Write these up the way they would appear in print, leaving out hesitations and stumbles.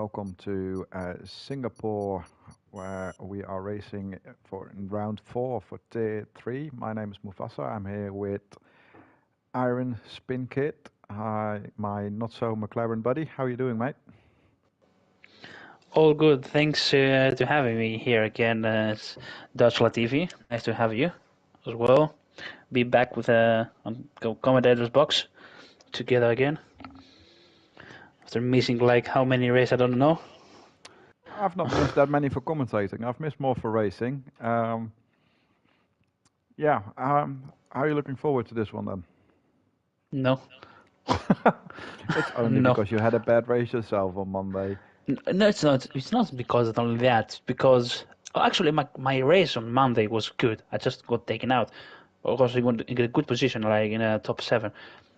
welcome to Singapore, where we are racing for in round 4 for Tier 3. My name is Mufasa. I'm here with Iron Spin Kit. Hi, my not-so McLaren buddy. How are you doing, mate? All good. Thanks to having me here again, Dutch Latifi. Nice to have you as well. Be back with on commentator's box together again after missing like how many races I don't know. I've not missed that many for commentating. I've missed more for racing. How are you looking forward to this one then? No, It's only no, because you had a bad race yourself on Monday. no. It's not. It's not because of only that. Because actually, my race on Monday was good. I just got taken out. Of course, we went in a good position, like in a top 7.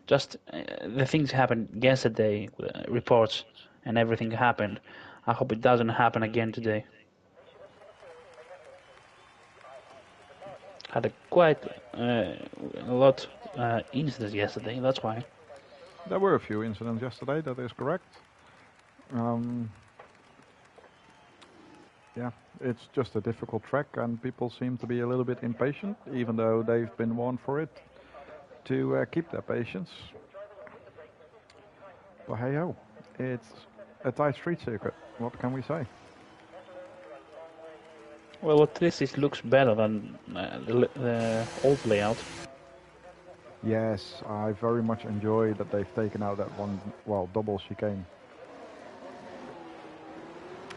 Just the things happened yesterday, reports and everything happened. I hope it doesn't happen again today. Had a quite a lot incidents yesterday. That's why. There were a few incidents yesterday, that is correct. Yeah, it's just a difficult track and people seem to be a little bit impatient, even though they've been warned for it, to keep their patience. But hey ho, it's a tight street circuit, what can we say? Well, at least it looks better than the old layout. Yes, I very much enjoy that they've taken out that one, well, double chicane.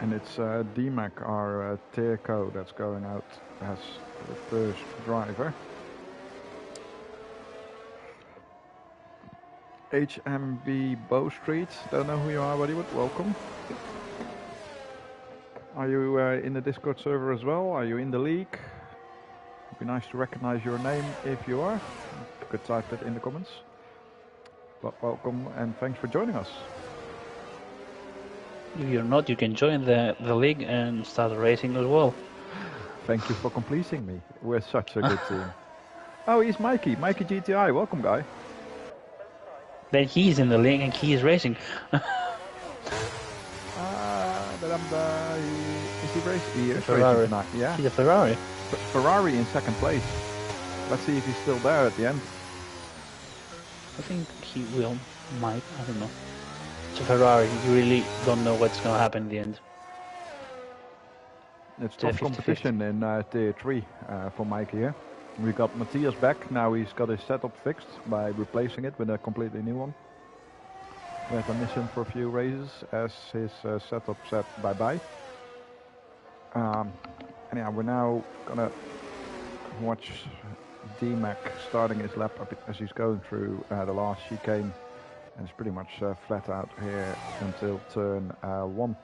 And it's DMAC, our tier code, that's going out as the first driver. HMB Bow Street, don't know who you are, buddy, but welcome. Are you in the Discord server as well? Are you in the league? It'd be nice to recognize your name if you are. You could type it in the comments. But welcome and thanks for joining us. If you're not, you can join the league and start racing as well. Thank you for completing me. We're such a good team. Oh, he's Mikey. Mikey GTI. Welcome, guy. Then he's in the league and he's racing. Is he racing? He is Ferrari. racing tonight. Yeah. He's a Ferrari. Ferrari in second place. Let's see if he's still there at the end. I think he might. I don't know. It's a Ferrari. You really don't know what's going to happen in the end. It's tough competition in Tier 3 for Mike here. We got Matthias back. Now he's got his setup fixed by replacing it with a completely new one. We had to miss him for a few races as his setup said bye-bye. Anyhow, we're now gonna watch DMAC starting his lap as he's going through the last chicane, and it's pretty much flat out here until turn 1.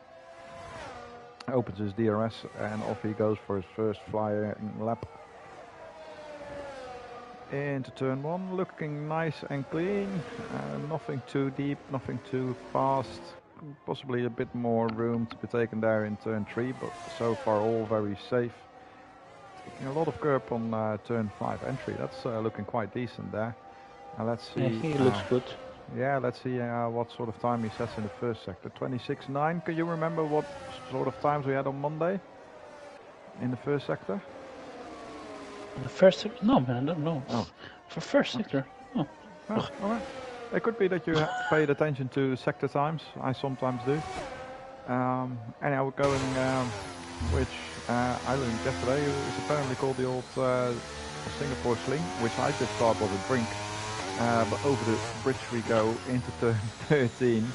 Opens his DRS and off he goes for his first flying lap. Into turn 1, looking nice and clean, nothing too deep, nothing too fast, possibly a bit more room to be taken there in turn 3, but so far all very safe. Taking a lot of curb on turn 5 entry, that's looking quite decent there. Let's see. Yeah, he looks good. Yeah, let's see what sort of time he sets in the first sector. 26.9, can you remember what sort of times we had on Monday in the first sector? The first sector? No, man, I don't know. Oh. For first sector? Oh. Oh, all right. It could be that you paid attention to sector times. I sometimes do. Anyhow, we're going which island yesterday is apparently called the old Singapore Sling, which I just thought was a drink. But over the bridge we go into turn 13.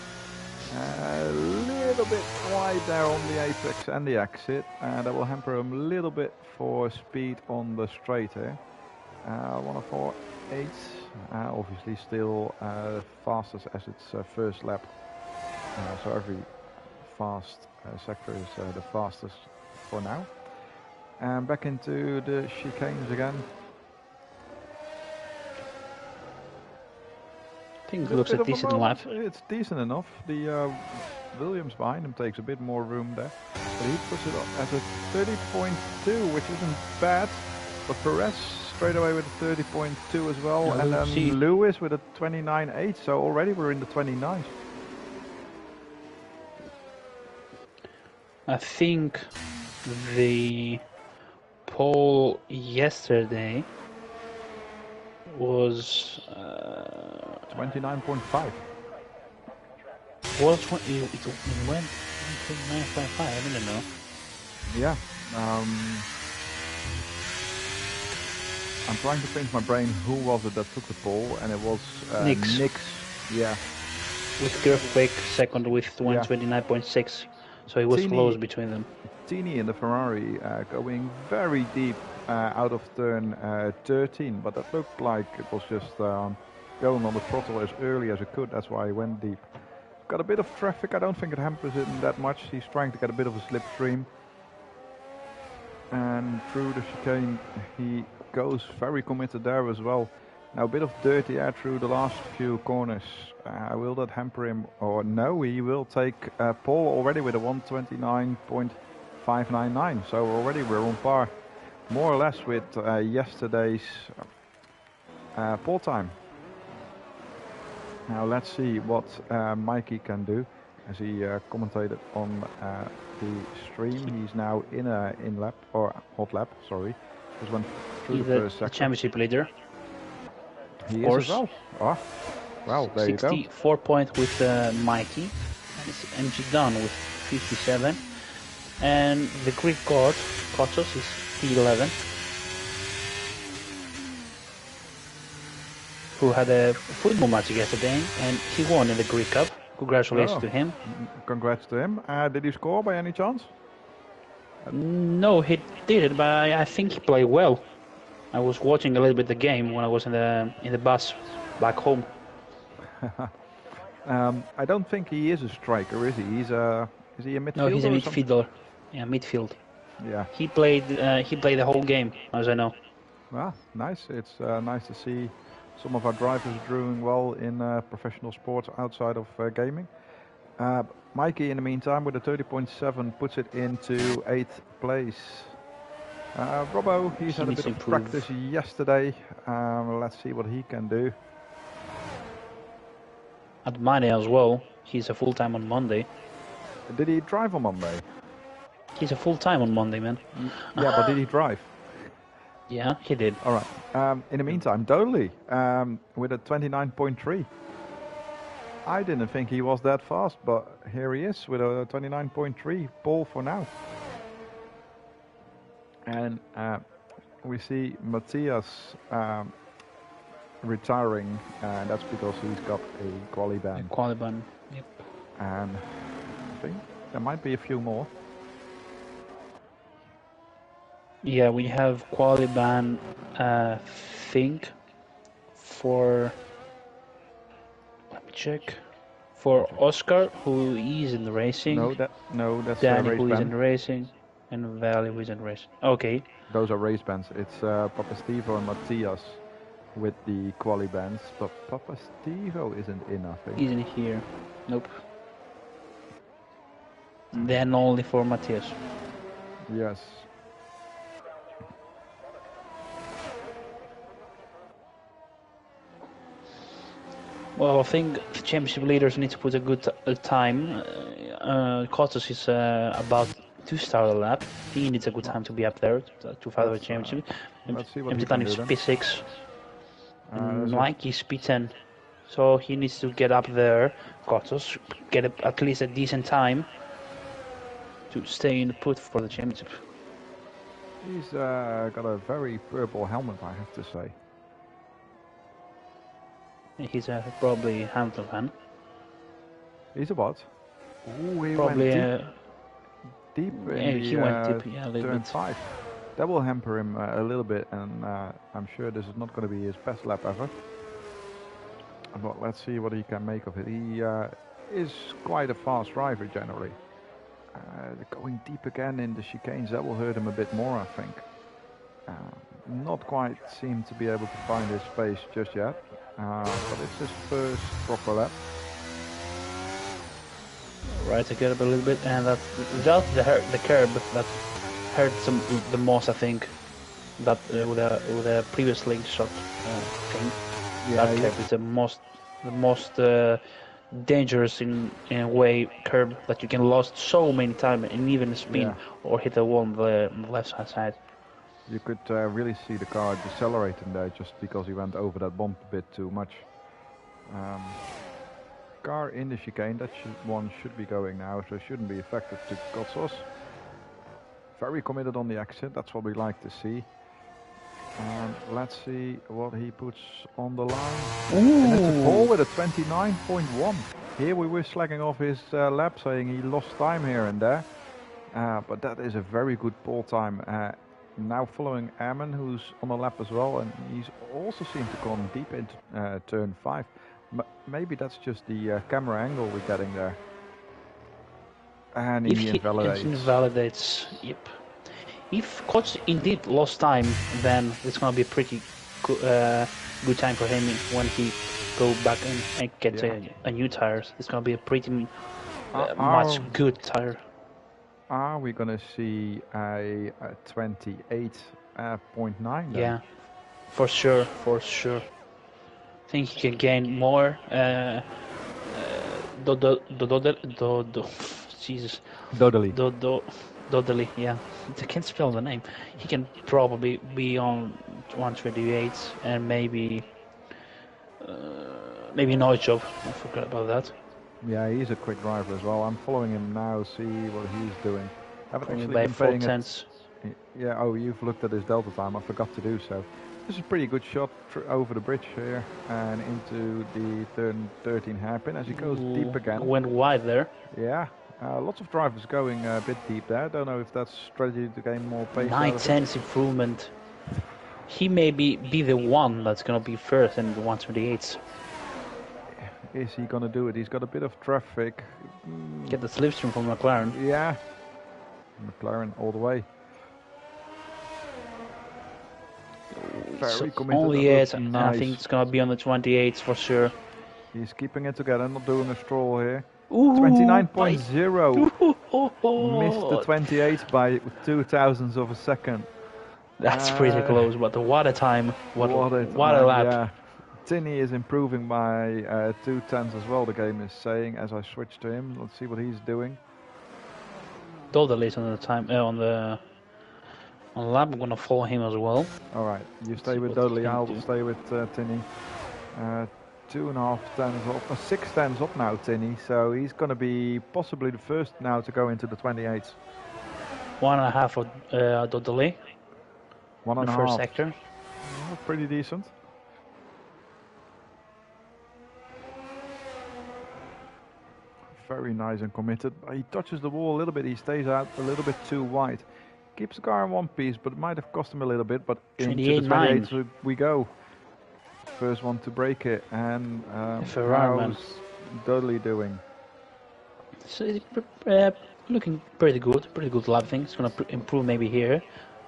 A little bit wide there on the apex and the exit. That will hamper him a little bit for speed on the straight here. 104.8. Obviously still fastest as its first lap. So every fast sector is the fastest for now. And back into the chicanes again. I think it looks a decent lap. It's decent enough. The Williams behind him takes a bit more room there. But he puts it up as a 30.2, which isn't bad. But Perez straight away with a 30.2 as well. And then Lewis with a 29.8. So already we're in the 29s. I think the poll yesterday was 29.5. was it went 29.5. I don't know. Yeah. I'm trying to think my brain who was it that took the poll, and it was Nix. Yeah. With Earthquake second with 129.6, so it was close between them. Tini in the Ferrari going very deep out of turn 13, but that looked like it was just going on the throttle as early as it could. That's why he went deep. Got a bit of traffic. I don't think it hampers him that much. He's trying to get a bit of a slipstream. And through the chicane, he goes very committed there as well. Now a bit of dirty air through the last few corners. Will that hamper him or no? He will take pole already with a 129.599. So already we're on par, more or less, with yesterday's pole time. Now let's see what Mikey can do, as he commentated on the stream. He's now in a in-lap, or hot lap, sorry. Just went through He's the first sector. championship leader. He is as well. Oh, well, there you go. 64 points with Mikey, and MG done with 57. And the Greek god, Kotos, is P11, who had a football match yesterday, and he won in the Greek Cup. Congratulations to him. Congrats to him. Did he score by any chance? No, he didn't, but I think he played well. I was watching a little bit the game when I was in the bus back home. I don't think he is a striker, is he? Is he a midfielder? No, he's a midfielder. Yeah, midfield. Yeah. He played the whole game, as I know. Ah, nice. It's nice to see some of our drivers doing well in professional sports outside of gaming. Mikey, in the meantime, with a 30.7, puts it into 8th place. Robbo, he's had a bit of practice yesterday. Let's see what he can do. At Monday as well. He's a full-time on Monday. Did he drive on Monday? He's a full-time on Monday, man. Yeah, but did he drive? Yeah, he did. All right. In the meantime, Dolly with a 29.3. I didn't think he was that fast, but here he is with a 29.3 pole for now. And we see Matthias retiring, and that's because he's got a quali ban. A quali ban, yep. And I think there might be a few more. Yeah, we have quali ban, think, for, let me check, for Oscar, who is in the racing. No, that's Danny, race who ban. is in the racing, and Valley, who is in the racing. Okay. Those are race bans. It's Papa Stevo and Matthias with the quali bans, but Papa Stevo isn't in, I think. Isn't here. Nope. Then only for Matthias. Yes. Well, I think the championship leaders need to put a good time. Kotos is about to start a lap. He needs a good time to be up there to fight the championship. Let's see what he MG can is do then. P6. Mike is P10. So he needs to get up there. Kotos get at least a decent time to stay in the put for the championship. He's got a very purple helmet, I have to say. He's probably Hamilton fan. He's a what? Ooh, he Probably went deep in he went deep, yeah, a little turn bit. 5. That will hamper him a little bit, and I'm sure this is not going to be his best lap ever. But let's see what he can make of it. He is quite a fast driver generally. Going deep again in the chicanes, that will hurt him a bit more, I think. Not quite seem to be able to find his space just yet. But it's his first proper lap. Right, I get up a little bit, and that without the curb that hurt the most, I think. That with a previous link shot thing. Yeah, that curb is the most dangerous in a way curb that you can lost so many times and even spin Yeah. or hit a wall on the left hand side. You could really see the car decelerating there just because he went over that bump a bit too much. Car in the chicane, that one should be going now, so shouldn't be affected to Gotsos. Very committed on the exit, that's what we like to see. And let's see what he puts on the line. Ooh. And it's a pole with a 29.1. Here we were slacking off his lap, saying he lost time here and there. But that is a very good pole time. Now following Ammon, who's on a lap as well, and he's also seemed to come deep into turn 5. Maybe that's just the camera angle we're getting there. And he invalidates. He invalidates, yep. If Koch indeed lost time, then it's going to be a pretty good time for him when he go back and get a new tires. It's going to be a pretty much good tire. Are we going to see a 28.9 then? Yeah, for sure, for sure. I think he can gain more. Jesus. Dodley, yeah. I can't spell the name. He can probably be on 128 and maybe no job. I forgot about that. Yeah, he's a quick driver as well. I'm following him now, see what he's doing. Haven't Probably actually by been 4 paying tenths. Yeah, oh, you've looked at his delta time. I forgot to do so. This is a pretty good shot over the bridge here and into the turn 13 hairpin as he goes deep again. Went wide there. Yeah, lots of drivers going a bit deep there. Don't know if that's strategy to gain more pace. 9 tenths improvement. He may be the one that's going to be first in the 128s. Is he going to do it? He's got a bit of traffic. Get the slipstream from McLaren. Yeah, McLaren all the way. Very committed. Only 8, and I think it's going to be on the 28s for sure. He's keeping it together, not doing a stroll here. 29.0. 29.0. Missed the 28 by 0.02 of a second. That's pretty close, but what a time. What a lap. Yeah. Tinney is improving by 0.2 as well, the game is saying, as I switch to him. Let's see what he's doing. Dodley's on the time, on the lap. I'm going to follow him as well. Alright, you stay with Dudley, I'll stay with Tinney. 2.5 tenths up, 6 tenths up now, Tinney, so he's going to be possibly the first now to go into the 28s. 1.5 for Dudley. 1.5. The first sector. Oh, pretty decent. Very nice and committed. He touches the wall a little bit, he stays out a little bit too wide. Keeps the car in one piece, but it might have cost him a little bit, but into the 28s we go. First one to break it, and how's Dudley doing? So looking pretty good lap thing. It's going to improve maybe here,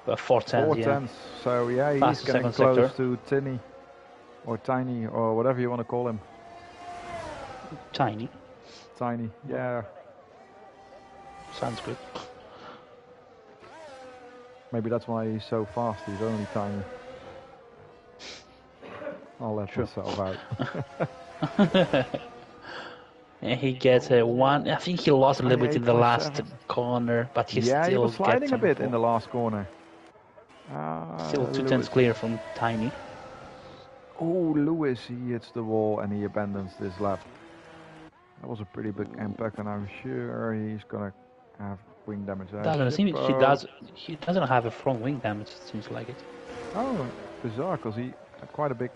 but 4 tenths. 4 tenths, so yeah, he's getting close to Tinney, or Tiny, or whatever you want to call him. Tiny, yeah. Sounds good. Maybe that's why he's so fast, he's only tiny. I'll let myself out. And he gets one. I think he lost a little bit in the last corner, but he still he was sliding a bit in the last. last corner. Still 2 tenths clear from Tiny. Oh, Lewis, he hits the wall and he abandons this lap. That was a pretty big impact, and I'm sure he's gonna have wing damage there. He doesn't have a front wing damage. It seems like it. Oh, bizarre, because he had quite a big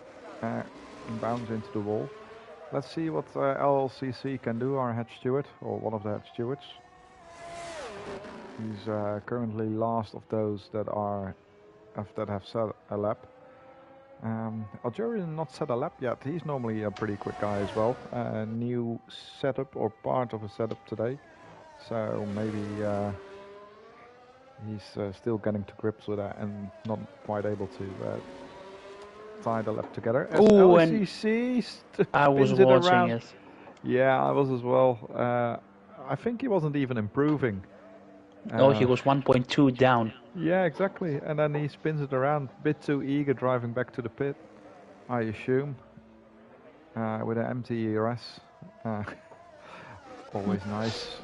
bounce into the wall. Let's see what LLCC can do. Our head steward, or one of the head stewards. He's currently last of those that have set a lap. Algerian not set a lap yet. He's normally a pretty quick guy as well. New setup or part of a setup today, so maybe he's still getting to grips with that and not quite able to tie the lap together. Oh, and I was watching it. Yeah, I was as well. I think he wasn't even improving. He was 1.2 down. Yeah, exactly. And then he spins it around, a bit too eager, driving back to the pit, I assume, with an empty ERS. Always nice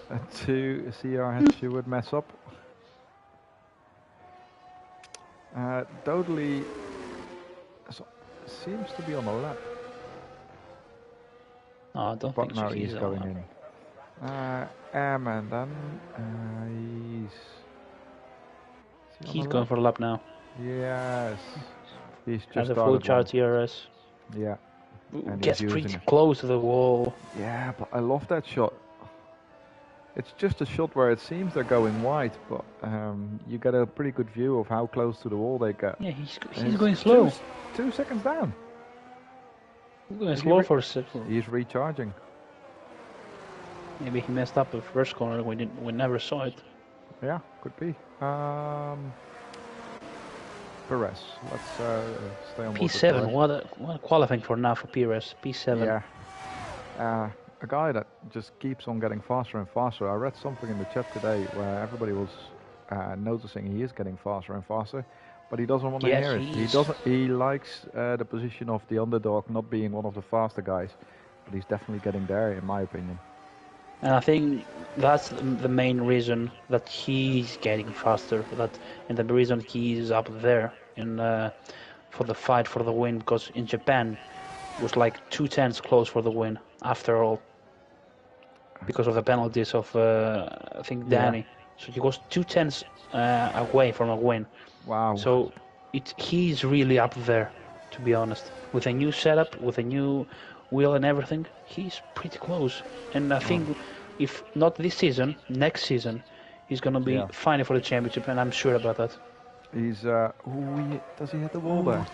to see our head steward mess up. Dodley seems to be on the lap. No, I don't But think so. now he's going in. And then he's going for a lap now. Yes. He's just Has a full charge ERS. Yeah. And gets pretty close to the wall. Yeah, but I love that shot. It's just a shot where it seems they're going wide, but you get a pretty good view of how close to the wall they get. Yeah, he's going slow. 2 seconds down. He's going slow for a second. He's recharging. Maybe he messed up the first corner. We never saw it. Yeah, could be. Perez. Let's stay on board. P7. What a qualifying for now for Perez. P7. Yeah. A guy that just keeps on getting faster and faster. I read something in the chat today where everybody was noticing he is getting faster and faster, but he doesn't want to hear it. He likes the position of the underdog, not being one of the faster guys, but he's definitely getting there, in my opinion. And I think that's the main reason that he's getting faster. And the reason he's up there in for the fight for the win, because in Japan it was like 2/10 close for the win after all, because of the penalties of I think Danny. Yeah. So he was 2/10 away from a win. Wow. So he's really up there, to be honest. With a new setup, with a new wheel and everything, he's pretty close. And I think if not this season, next season, he's gonna be fighting for the championship, and I'm sure about that. He's does he hit the wall there?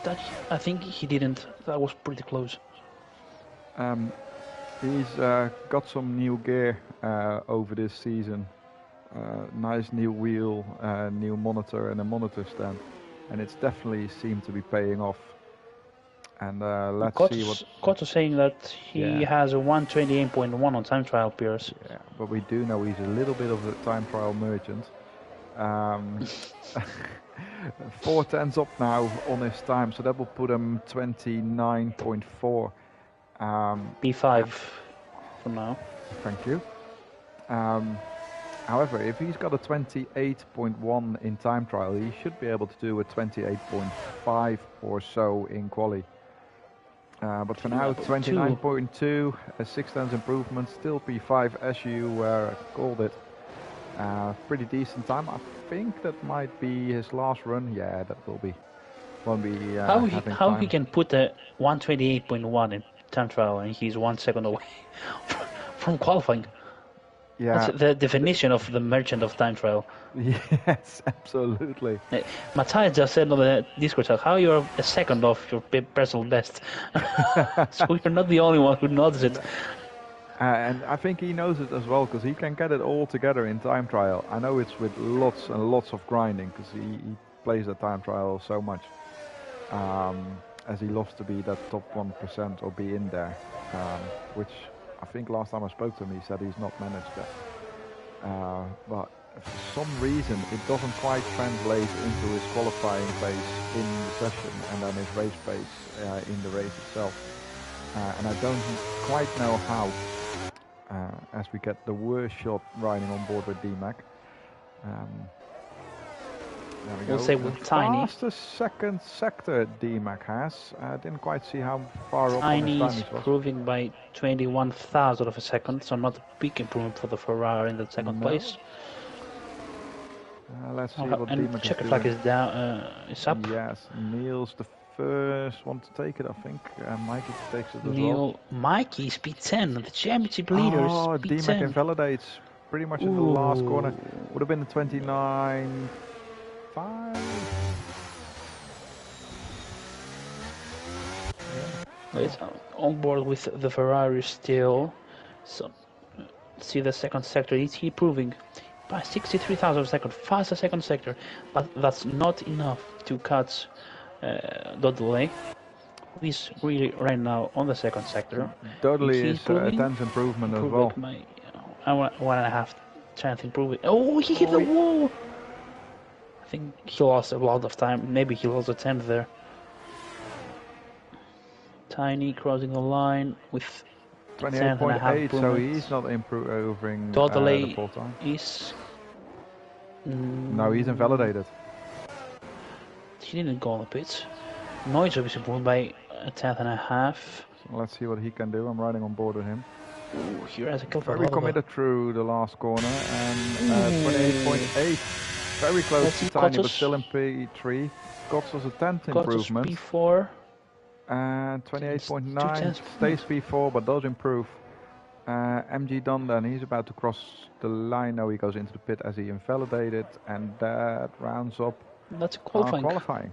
I think he didn't. That was pretty close. He's got some new gear over this season. Nice new wheel, new monitor, and a monitor stand, and it's definitely seemed to be paying off. And let's see what. Koto's saying that he has a 128.1 on time trial, Pierce. Yeah, but we do know he's a little bit of a time trial merchant. 4/10 up now on his time, so that will put him 29.4. P5 for now. Thank you. However, if he's got a 28.1 in time trial, he should be able to do a 28.5 or so in quali. But for now, 29.2, a 6/10 improvement, still P5 as you called it. Pretty decent time. I think that might be his last run. Yeah, that won't be. How he can put a 128.1 in time trial and he's 1 second away from qualifying. Yeah. That's the definition of the merchant of time trial. Yes, absolutely. Matthias just said on the Discord chat, how you're a second off your personal best. So you're not the only one who knows it. And I think he knows it as well, because he can get it all together in time trial. I know it's with lots and lots of grinding, because he plays the time trial so much. As he loves to be that top 1% or be in there, which I think last time I spoke to him, he said he's not managed that. But for some reason, it doesn't quite translate into his qualifying pace in the session and then his race pace in the race itself. And I don't quite know how, as we get the worst shot riding on board with DMAC. There we we'll go. say with Tiny. Fastest second sector DMAC has. I didn't quite see how far up on his Tiny time is he was. improving by 21,000 of a second, so not a big improvement for the Ferrari in the second place. Let's see what DMAC is checker doing. flag is down, is up. Yes, Neil's the first one to take it, I think. Mikey takes it as well. Mikey is P10, the championship leader. Oh, P10. DMAC invalidates pretty much in the last corner. Would have been a 29.5. It's on board with the Ferrari still. So, see the second sector. Is he improving by 63,000 of a second? Faster second sector, but that's not enough to cut Dudley. He's really right now on the second sector. Dudley is a 10th improvement as well. My 1.5 chance improving. Oh, he hit the wall! I think he lost a lot of time. Maybe he lost a 10th there. Tiny crossing the line with 28.8, so he's not improving the Delay pole time. is... No, he's invalidated. He didn't go on the pits. Noise is improved by a tenth and a half. So let's see what he can do. I'm riding on board with him. Ooh, here has a kill for Very committed through the last corner, and 28.8. Very close to Tiny, but still in P3. Gotzel's a 10th improvement. P4. And 28.9 stays P4, but does improve. MG Dunn then, he's about to cross the line. Now he goes into the pit as he invalidated, and that rounds up That's qualifying.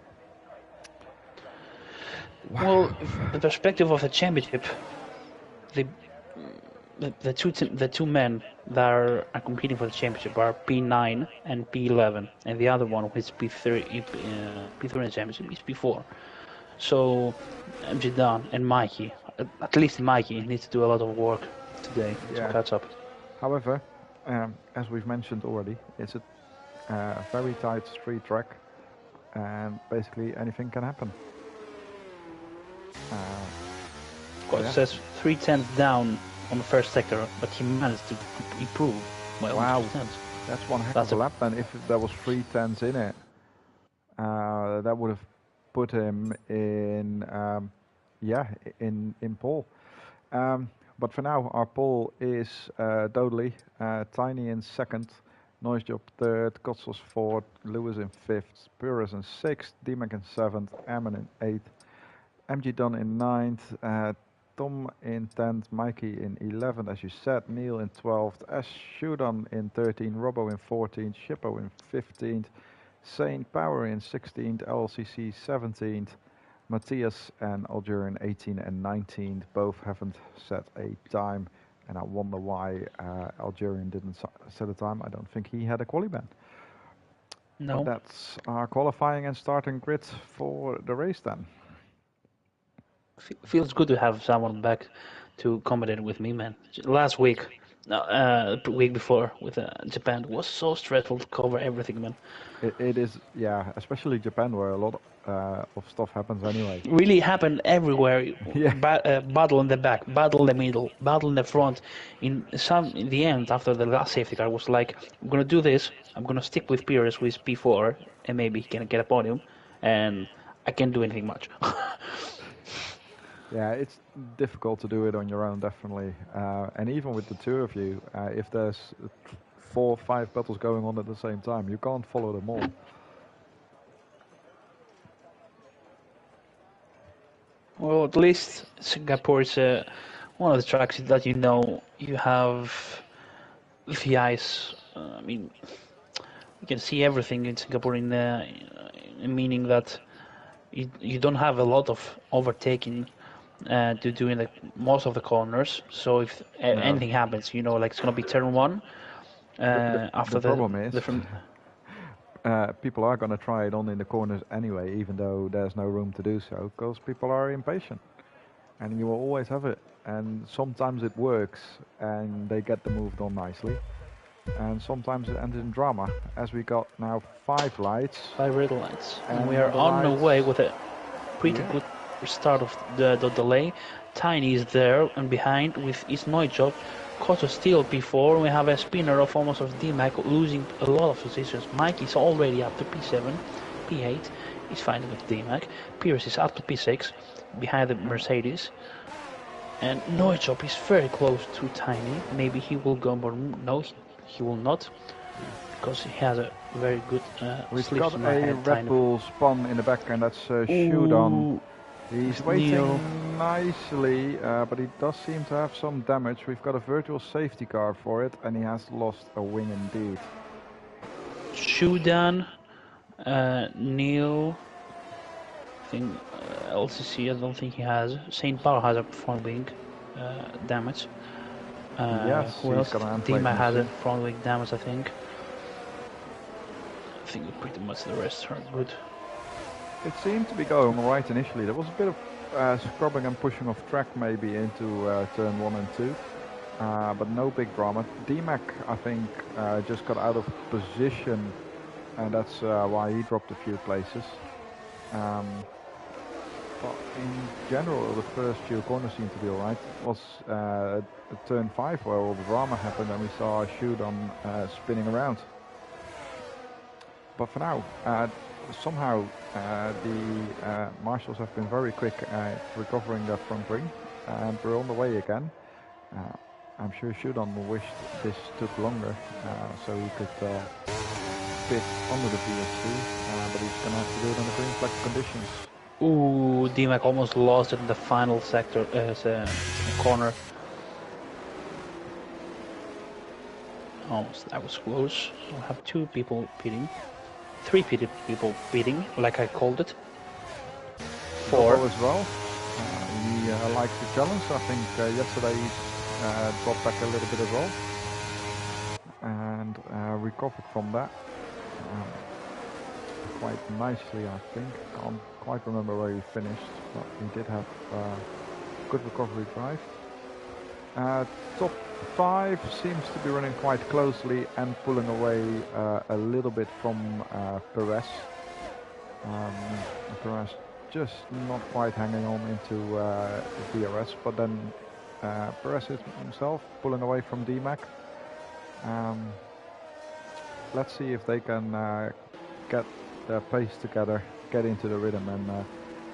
Wow. Well, the perspective of the championship, the two men that are competing for the championship are P9 and P11, and the other one, which is P3 in the championship, is P4. So MG Dunn and Mikey, at least Mikey, needs to do a lot of work today to catch up. However, as we've mentioned already, it's a very tight street track, and basically anything can happen. It says 3/10 down on the first sector, but he managed to improve by almost 2 tenths. That's one heck of a lap then. If there was 3 tenths in it, that would have put him in in pole. But for now, our pole is Dodley, Tiny in second, Noise Job third, Kotzels fourth, Lewis in fifth, Purus in sixth, D-Mac in seventh, Ammon in eighth, MG Dunn in ninth, Tom in 10th, Mikey in 11th, as you said, Neil in 12th, Ash Shudan in 13th, Robbo in 14th, Shippo in 15th, Sane Power in 16th, LCC 17th, Matthias and Algerian 18th and 19th. Both haven't set a time, and I wonder why Algerian didn't set a time. I don't think he had a quali ban. No. But that's our qualifying and starting grid for the race then. Feels good to have someone back to commentate with me, man. Last week, the week before with Japan was so stressful to cover everything, man. It is, yeah, especially Japan, where a lot of stuff happens anyway. Really happened everywhere. Yeah. Battle in the back, battle in the middle, battle in the front. In the end, after the last safety car, was like, I'm gonna do this. I'm gonna stick with Pires with P4, and maybe he can get a podium, and I can't do anything much. Yeah, it's difficult to do it on your own, definitely. And even with the two of you, if there's 4 or 5 battles going on at the same time, you can't follow them all. Well, at least Singapore is one of the tracks that you have the ice. I mean, you can see everything in Singapore in meaning that you don't have a lot of overtaking to do in most of the corners. So if anything happens, like it's gonna be turn 1. After the problem is, people are going to try it on in the corners anyway, even though there's no room to do so, because people are impatient, and you will always have it. And sometimes it works, and they get the move done nicely, and sometimes it ends in drama, as we got now 5 lights. 5 red lights, and we are on the way with a pretty good start of the delay. Tiny is there and behind with his noise job. Caught a steal P4. We have a spinner of almost of D-Mac losing a lot of positions. Mike is already up to P7, P8. He's fighting with D-Mac. Pierce is up to P6 behind the Mercedes. And Noijop is very close to Tiny. Maybe he will go, but no, he will not, because he has a very good We've got a Red Bull spawn in the back, and that's Shudan. He's waiting nicely, but he does seem to have some damage. We've got a virtual safety car for it, and he has lost a wing indeed. Shudan, Neil, I think LCC, I don't think he has. Saint Paul has a front wing damage. Yes, who else? Dima has a front wing damage, I think. I think pretty much the rest are good. It seemed to be going right initially. There was a bit of scrubbing and pushing of track maybe into turn 1 and 2, but no big drama. D-Mac, I think, just got out of position, and that's why he dropped a few places. But in general, the first few corners seemed to be alright. It was turn 5 where all the drama happened and we saw Shudon spinning around. But for now, somehow the marshals have been very quick at recovering their front ring, and we're on the way again. I'm sure Shudon wished this took longer, so he could fit under the VS2, but he's going to have to do it under green flag conditions. Ooh, D-Mac almost lost it in the final sector, corner. Almost, that was close. We'll have 2 people pitting. 3 people pitting, like I called it. 4 as well. He likes the challenge. I think yesterday he dropped back a little bit as well. And recovered from that. Quite nicely, I think. Can't quite remember where he finished, but he did have good recovery drive. Top 5 seems to be running quite closely and pulling away a little bit from Perez. Perez just not quite hanging on into DRS, but then Perez himself pulling away from DMAC. Let's see if they can get their pace together, get into the rhythm and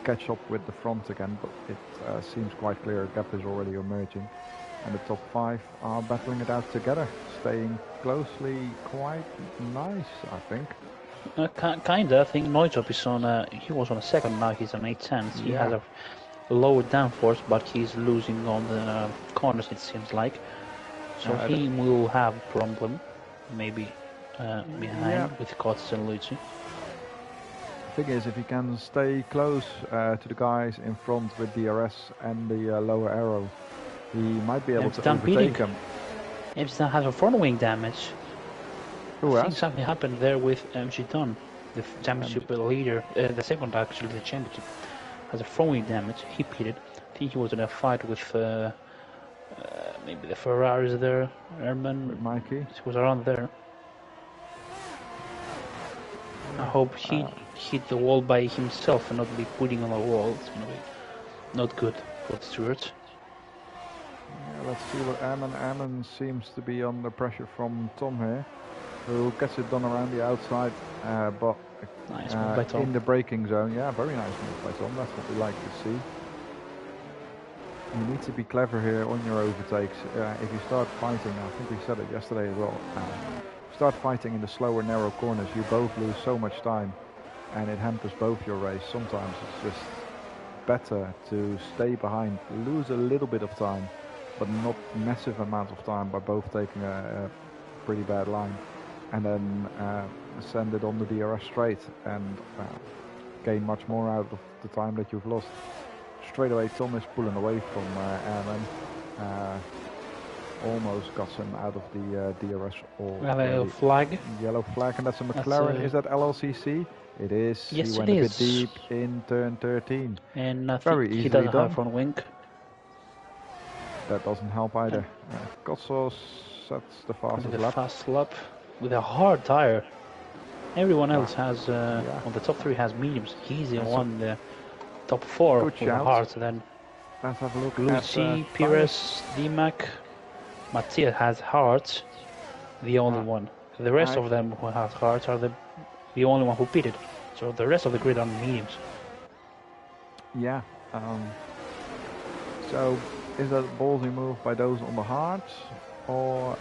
catch up with the front again, but it seems quite clear a gap is already emerging and the top 5 are battling it out together, staying closely. Quite nice, I think. Kinda. I think Neutop is on he was on a second, now he's on 8 tenths. He has a lower downforce, but he's losing on the corners, it seems like. So he will have a problem, maybe behind with Kots and Luigi. The thing is, if he can stay close to the guys in front with DRS and the lower arrow, he might be able to overtake him. Amsterdam has a front wing damage. Who I think something happened there with Giton, the championship leader, the second actually, the championship, has a front wing damage. He pitted. I think he was in a fight with maybe the Ferraris there, Herman. With Mikey. He was around there. I hope he hit the wall by himself and not be putting on the wall. It's gonna be not good for the stewards. Yeah, let's see what Ammon seems to be under pressure from Tom here, who gets it done around the outside, but nice move by Tom. In the braking zone. Yeah, very nice move by Tom. That's what we like to see. You need to be clever here on your overtakes. If you start fighting, I think we said it yesterday as well, start fighting in the slower narrow corners, you both lose so much time and it hampers both your race. Sometimes it's just better to stay behind, lose a little bit of time, but not massive amount of time by both taking a pretty bad line, and then send it on the DRS straight and gain much more out of the time that you've lost. Straight away Tom is pulling away from Airman. Almost got him out of the DRS. Yellow flag. Yellow flag, and that's a McLaren. Is that LLCC? It is. Yes, he went a bit deep in turn 13. And I very think he easily doesn't done. have front wing. That doesn't help either. Kotsos sets the fastest lap. Fast lap with a hard tire. Everyone else has on the top 3 has mediums. He's the one the top 4 with a hard. Then let's have a look. Lucy, Pires, DMAC, Matthias has hearts. The only one. The rest of them who have hearts are the only one who pitted. So the rest of the grid are mediums. Yeah. So is that a ballsy move by those on the hearts, or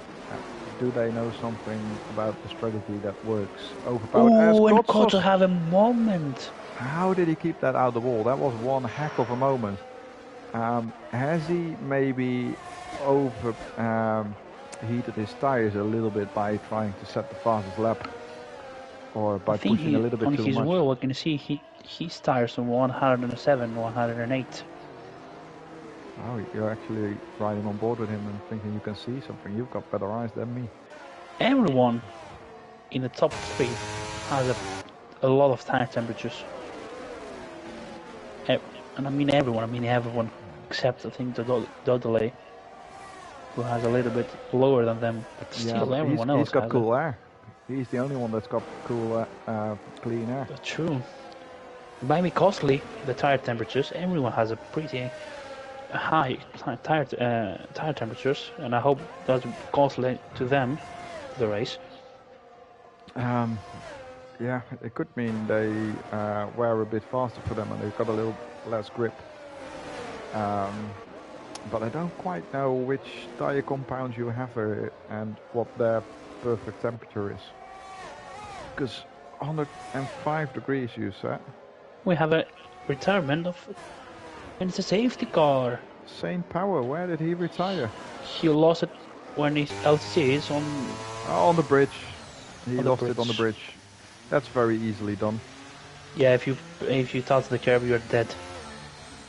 do they know something about the strategy that works? Overpowered. Ooh, and Koto have a moment. How did he keep that out of the wall? That was one heck of a moment. Has he maybe heated his tires a little bit by trying to set the fastest lap, or by pushing a little bit too much? On his wheel, I can see his tires on 107, 108. Oh, you're actually riding on board with him and thinking you can see something. You've got better eyes than me. Everyone in the top 3 has a lot of tire temperatures. And I mean everyone except I think the Dodley, who has a little bit lower than them, but still everyone else he's got cool air. He's the only one that's got cool, clean air. True. Might be costly, the tire temperatures. Everyone has a pretty high tire temperatures, and I hope that's costly to them, the race. Yeah, it could mean they wear a bit faster for them and they've got a little less grip. But I don't quite know which tire compounds you have and what their perfect temperature is. Because 105 degrees you said. We have a retirement of, and it's a safety car. Saint Power, where did he retire? He lost it when his LCC is on. On the bridge. He On the lost it on the bridge. bridge. That's very easily done. Yeah, if you touch the curb, you're dead.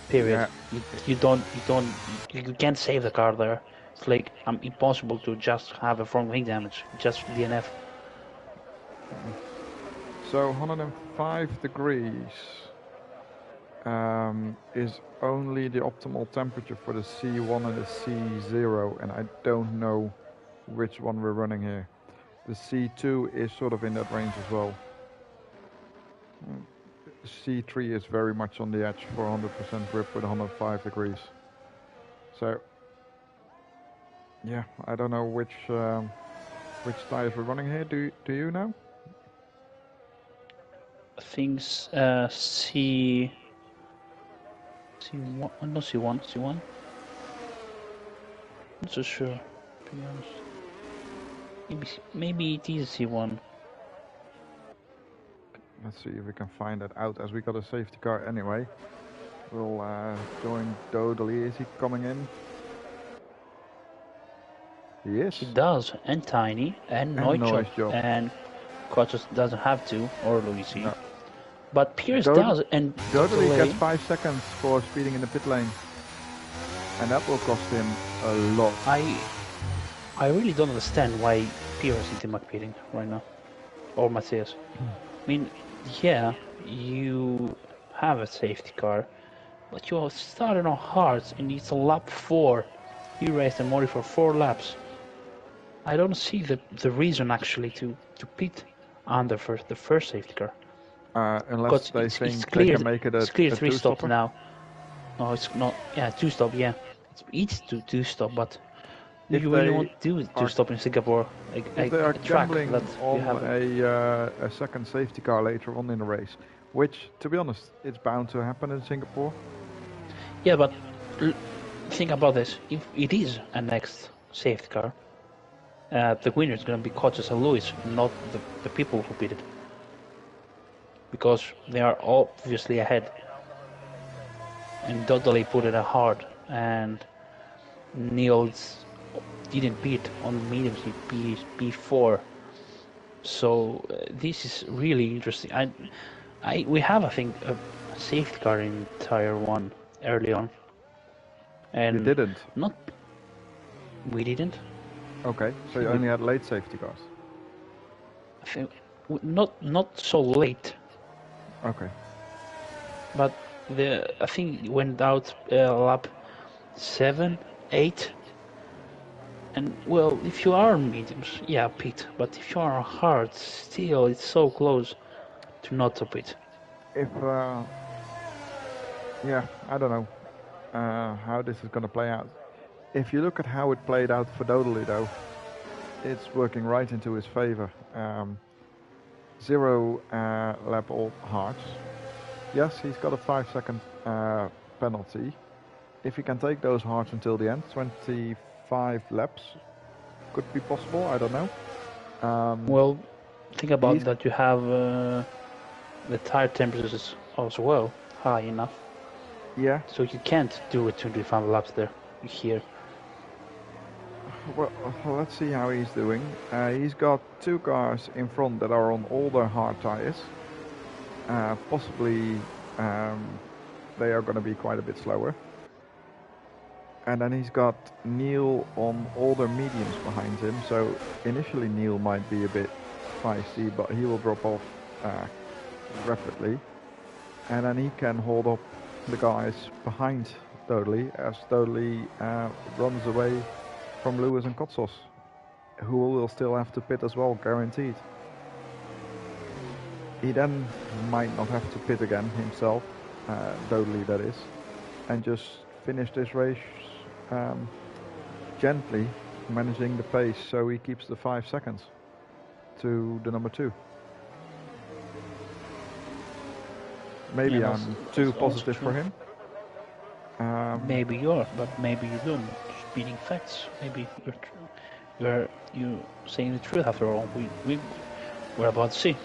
Period. Yeah. You can't save the car there. It's like impossible to just have a front wing damage. Just DNF. So 105 degrees is only the optimal temperature for the C1 and the C0, and I don't know which one we're running here. The C2 is sort of in that range as well. C3 is very much on the edge for 100% grip with 105 degrees. So yeah, I don't know which tires we're running here. Do you know? Things C1, no C1. Not so sure, to be honest. Maybe it is C1. Let's see if we can find that out. As we got a safety car anyway, we'll join Dodley. Is he coming in? He is. He does, and Tiny, and Noise Job, and Quatros doesn't have to, or Luigi. No. But Pierce does, and Dodley gets 5 seconds for speeding in the pit lane, and that will cost him a lot. I really don't understand why Pierce is McPeeding right now, or Matthias. I mean, yeah, you have a safety car, but you are starting on hards, and it's a lap 4. You raced the Mori for 4 laps. I don't see the reason actually to pit on the first safety car. Unless they think they can make it a 3 stop now. No, it's not. Yeah, 2 stop. Yeah, it's 2 stop. But if you really want to do 2 stop in Singapore, if they are gambling on a second safety car later on in the race, which, to be honest, it's bound to happen in Singapore. Yeah, but think about this: if it is a next safety car, the winner is going to be Coaches and Lewis, not the people who pitted, because they are obviously ahead. And Dodley put it hard, and Niels didn't pit on mediums, he P4. So this is really interesting. We have, I think, a safety car in Tire 1 early on. And you didn't? We didn't. Okay, so you only had late safety cars? I think not so late. Okay. But I think it went out lap 7, 8. And well, if you are on mediums, yeah, pit. But if you are on hard, still it's so close to not to pit. If yeah, I don't know how this is going to play out. If you look at how it played out for Dodley, though, it's working right into his favor. 0 lap all hards. Yes, he's got a 5-second penalty. If he can take those hards until the end, 25 laps could be possible. I don't know. Well, think about that. You have the tire temperatures as well high enough. Yeah. So you can't do it 25 laps there here. Well, let's see how he's doing. He's got 2 cars in front that are on older hard tires. Possibly they are going to be quite a bit slower. And then he's got Neil on older mediums behind him. So initially Neil might be a bit feisty, but he will drop off rapidly. And then he can hold up the guys behind Dodley as Dodley runs away from Lewis and Kotsos, who will still have to pit as well, guaranteed. he then might not have to pit again himself, Dodley that is, and just finish this race gently, managing the pace so he keeps the 5 seconds to the number 2. Maybe Yeah, I'm too that's positive also for him. Maybe you are, but maybe you don't. Speeding facts. Maybe you saying the truth after all. We're about to see.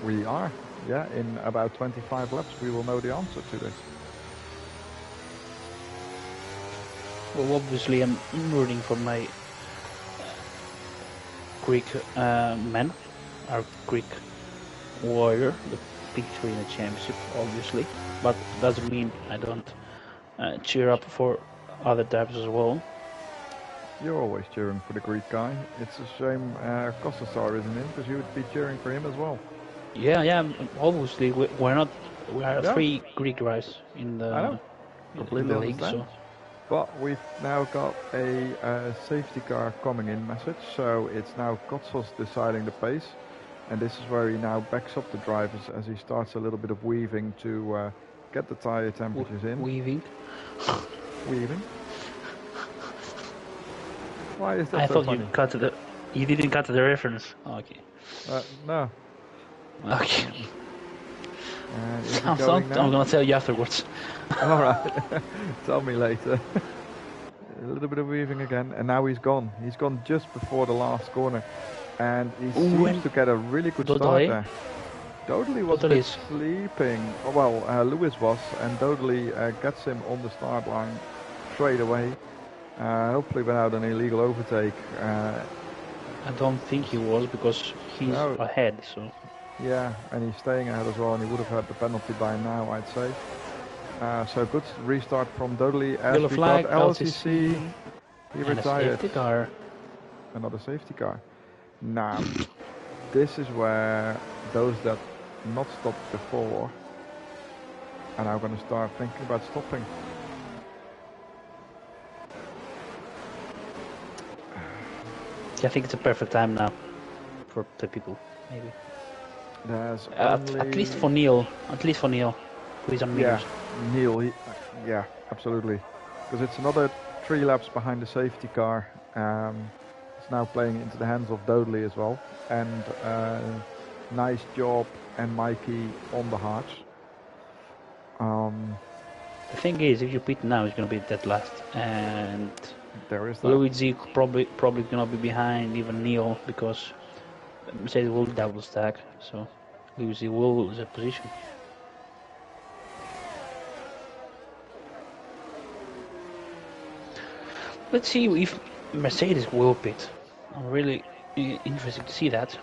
We are, yeah. In about 25 laps, we will know the answer to this. Well, obviously, I'm rooting for my Greek men, our Greek warrior, the victory in the championship, obviously. But doesn't mean I don't cheer up for other drivers as well. You're always cheering for the Greek guy. It's a shame Kostasar isn't in, because you would be cheering for him as well. Yeah. Obviously, we're not. We are Yeah. 3 Greek guys in the Completely league, understand. so. But we've now got a safety car coming in message, so it's now Kotsos deciding the pace, and this is where he now backs up the drivers as he starts a little bit of weaving to get the tire temperatures in. Weaving. Why is that I so thought funny? you didn't cut the reference. Okay. No. Okay. I'm gonna tell you afterwards. All right. Tell me later. A little bit of weaving again, and now he's gone. He's gone just before the last corner, and he seems to get a really good start there. Dodley was a bit sleeping. Well, Lewis was, and Dodley gets him on the start line straight away. Hopefully without an illegal overtake. I don't think he was, because he's ahead. So. Yeah, and he's staying ahead as well, and he would have had the penalty by now, I'd say. So good restart from Dodley as we got LCC. He retired. Safety car. Another safety car. Now, this is where those that not stopped before are now going to start thinking about stopping. I think it's a perfect time now for the people, maybe. There's at least for Neil. Who is on meters. Yeah, Neil. Yeah, absolutely. Because it's another 3 laps behind the safety car. It's now playing into the hands of Dodley as well. And nice job, and Mikey on the hards. The thing is, if you pit now, it's going to be dead last, and there is that. Luigi probably going to be behind even Neil, because Mercedes will double stack, so Luigi will lose a position. Let's see if Mercedes will pit. I'm really interested to see that.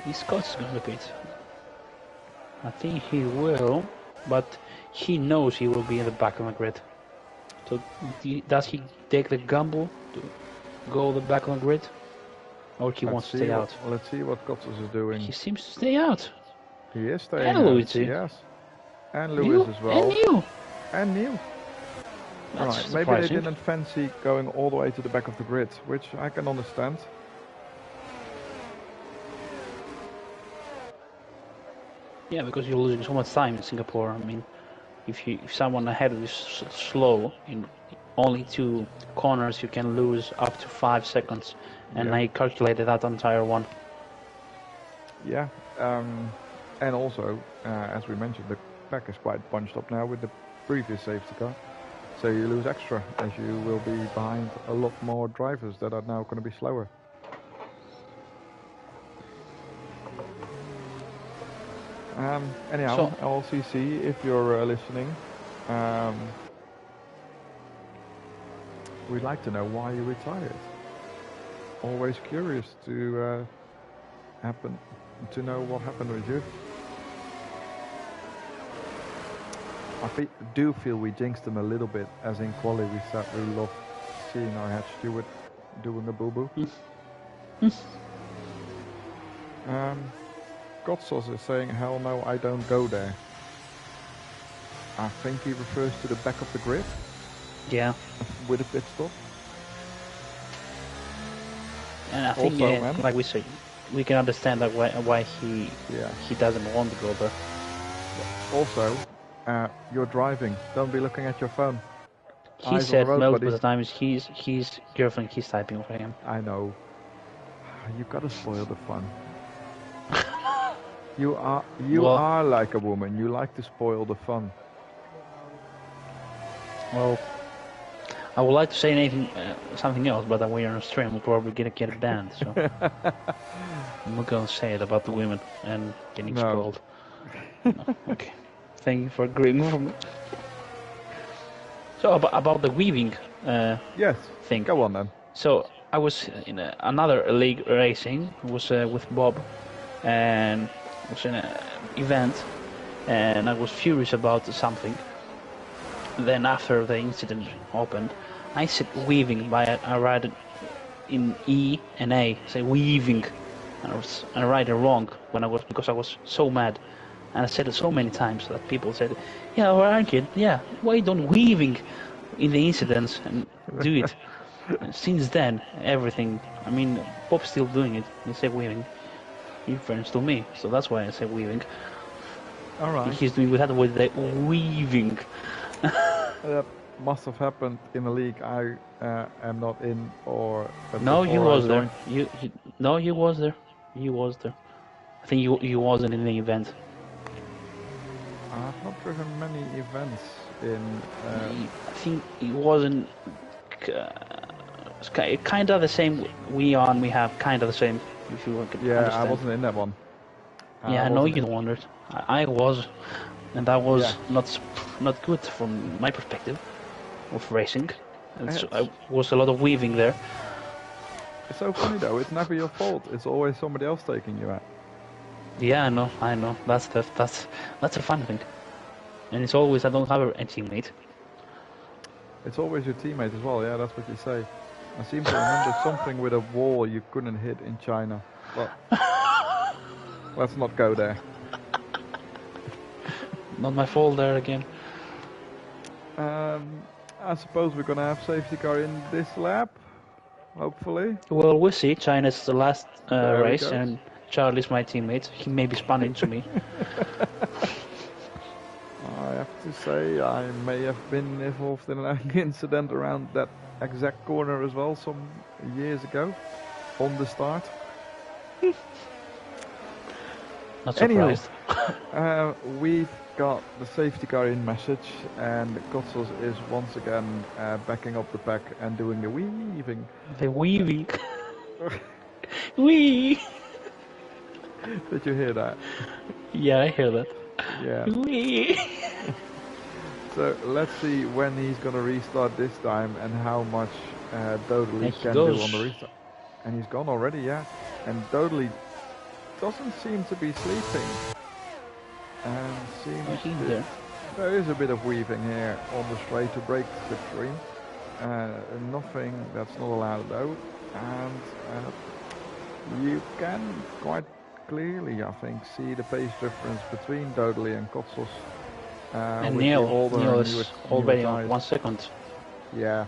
If Scott is going to pit. I think he will, but he knows he will be in the back of the grid. So does he take the gamble to go the back on the grid? Or he wants to stay out? Let's see what Kotsos is doing. He seems to stay out. He is staying out. And Luigi. Yes. And Lewis as well. And Neil. Right, maybe they didn't fancy going all the way to the back of the grid, which I can understand. Yeah, because you're losing so much time in Singapore. I mean, if someone ahead is slow in only 2 corners, you can lose up to 5 seconds, and I calculated that on tire 1. Yeah, and also, as we mentioned, the pack is quite bunched up now with the previous safety car. So you lose extra, as you will be behind a lot more drivers that are now going to be slower. Anyhow, LCC, if you're listening, we'd like to know why you retired. Always curious to know what happened with you. I do feel we jinxed them a little bit, as in quali we said we love seeing our head steward doing a boo-boo. Godsos is saying, hell no, I don't go there. I think he refers to the back of the grid. Yeah. With a pit stop. And I think, also, like we said, we can understand that why he doesn't want to go there. Also, you're driving. Don't be looking at your phone. He Eyes on said the road, multiple buddy. times his girlfriend he's typing for him. I know. You gotta spoil the fun. You are like a woman. You like to spoil the fun. Well, I would like to say something else, but when you're on stream, we'll probably get it banned. So I'm not gonna say it about the women and getting spoiled. No. Okay. Thank you for agreeing with me. So about the weaving yes. thing. Go on then. So I was in another league racing. Was with Bob, and was in an event, and I was furious about something. Then after the incident happened, I said weaving, but I write it in E and A. Say weaving, and I write it wrong because I was so mad, and I said it so many times that people said, "Yeah, well, aren't you? Yeah, why don't weaving in the incidents and do it?" And since then, everything. I mean, Bob's still doing it. He said weaving. He friends to me, so that's why I say weaving. All right. He's doing with the weaving. That must have happened in a league I am not in, or no, you was there. No, you was there. You was there. I think you wasn't in the event. I've not driven many events in. I think it wasn't. Kind of the same. We have kind of the same. If you can understand. I wasn't in that one. Yeah, I know you wondered. I was, and that was not good from my perspective of racing. I was a lot of weaving there. It's so funny though. It's never your fault. It's always somebody else taking you out. Yeah, I know. That's a fun thing. And it's always I don't have a teammate. It's always your teammate as well. Yeah, that's what you say. I seem to remember something with a wall you couldn't hit in China. But let's not go there. Not my fault there again. I suppose we're gonna have safety car in this lap, hopefully. Well, we'll see. China's the last race, and Charlie's my teammate. He may be spun into me. I have to say, I may have been involved in an incident around that exact corner as well some years ago, on the start. Not surprised. Anyhow, we've got the safety car in message, and Kotsos is once again backing up the pack and doing the weaving. The weaving. Wee. Did you hear that? Yeah, I hear that. Yeah. Wee. So let's see when he's gonna restart this time and how much Dodley can do on the restart. And he's gone already, yeah. And Dodley doesn't seem to be sleeping. And there is a bit of weaving here on the straight to break the slipstream. Nothing that's not allowed though. And you can quite clearly, I think, see the pace difference between Dodley and Kotsos. And Neil is already on 1 second. Yeah.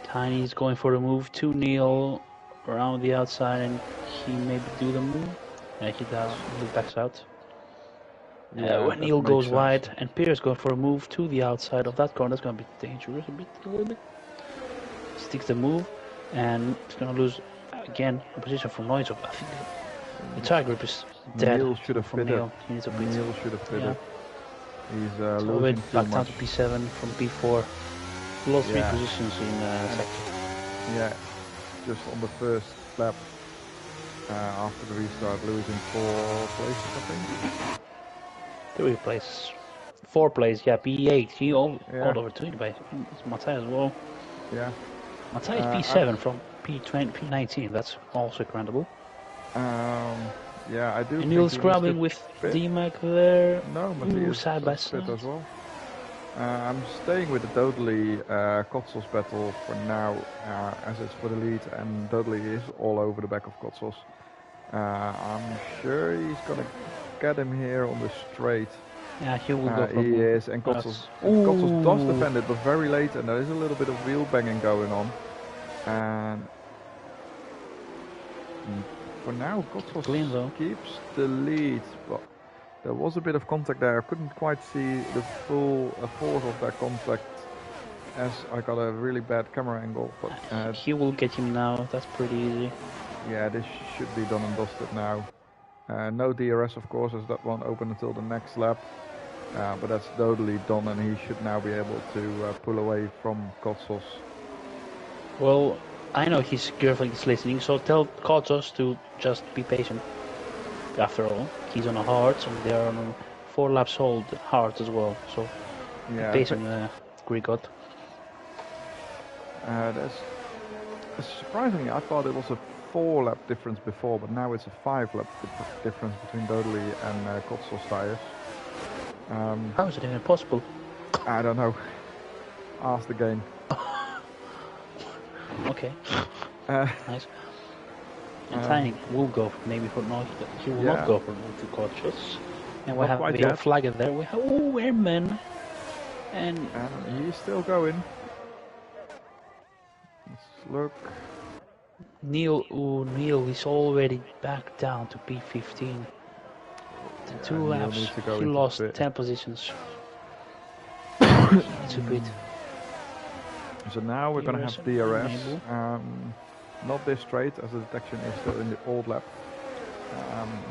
Tiny's going for the move to Neil around the outside, and he maybe do the move. Yeah, he does. He backs out. When Neil goes wide, and Pierce going for a move to the outside of that corner, that's going to be dangerous a little bit. Sticks the move, and it's going to lose again a position from Noise. I think the tire grip is dead. Neil should have from Neil. He needs a bit. Neil should have fit it. He's losing too back down to P7 from P4. Lost 3 positions in sector. Yeah, just on the first lap after the restart, losing 4 places, I think. 3 places. 4 places, yeah, P8. He all overtook by Matthias as well. Yeah. Matthias P7 from P20, P19, that's also incredible. Yeah, I do. And Neil's grabbing with D-Mac there. No, Matthias side by side as well. I'm staying with the Dodley Kotsos battle for now, as it's for the lead, and Dodley is all over the back of Kotsos. I'm sure he's gonna get him here on the straight. Yeah, he will go for he is, and Kotsos does defend it, but very late, and there is a little bit of wheel banging going on. And For now, Clean though. Kotsos keeps the lead, but there was a bit of contact there. I couldn't quite see the full force of that contact as I got a really bad camera angle. But He will get him now. That's pretty easy. yeah, this should be done and dusted now. No DRS, of course, as that won't open until the next lap. But that's totally done, and he should now be able to pull away from Kotsos. Well, I know his girlfriend is listening, so tell Kotos to just be patient. After all, he's on a hard, and they are on a 4 laps old hard as well. So Yeah, be patient, Grigot. Surprisingly, I thought it was a 4-lap difference before, but now it's a 5-lap difference between Dodley and Kotsos tires. How is it even possible? I don't know. Ask the game. Okay. Nice. And Tiny will go for, maybe for no, he will not go for multi coaches. And we have a flag there. We have Airman, and he's still going. Let's look. Neil is already back down to P15. The 2 laps, he lost 10 positions. He needs a bit. So now we're going to have DRS. Not this straight, as the detection is still in the old lap.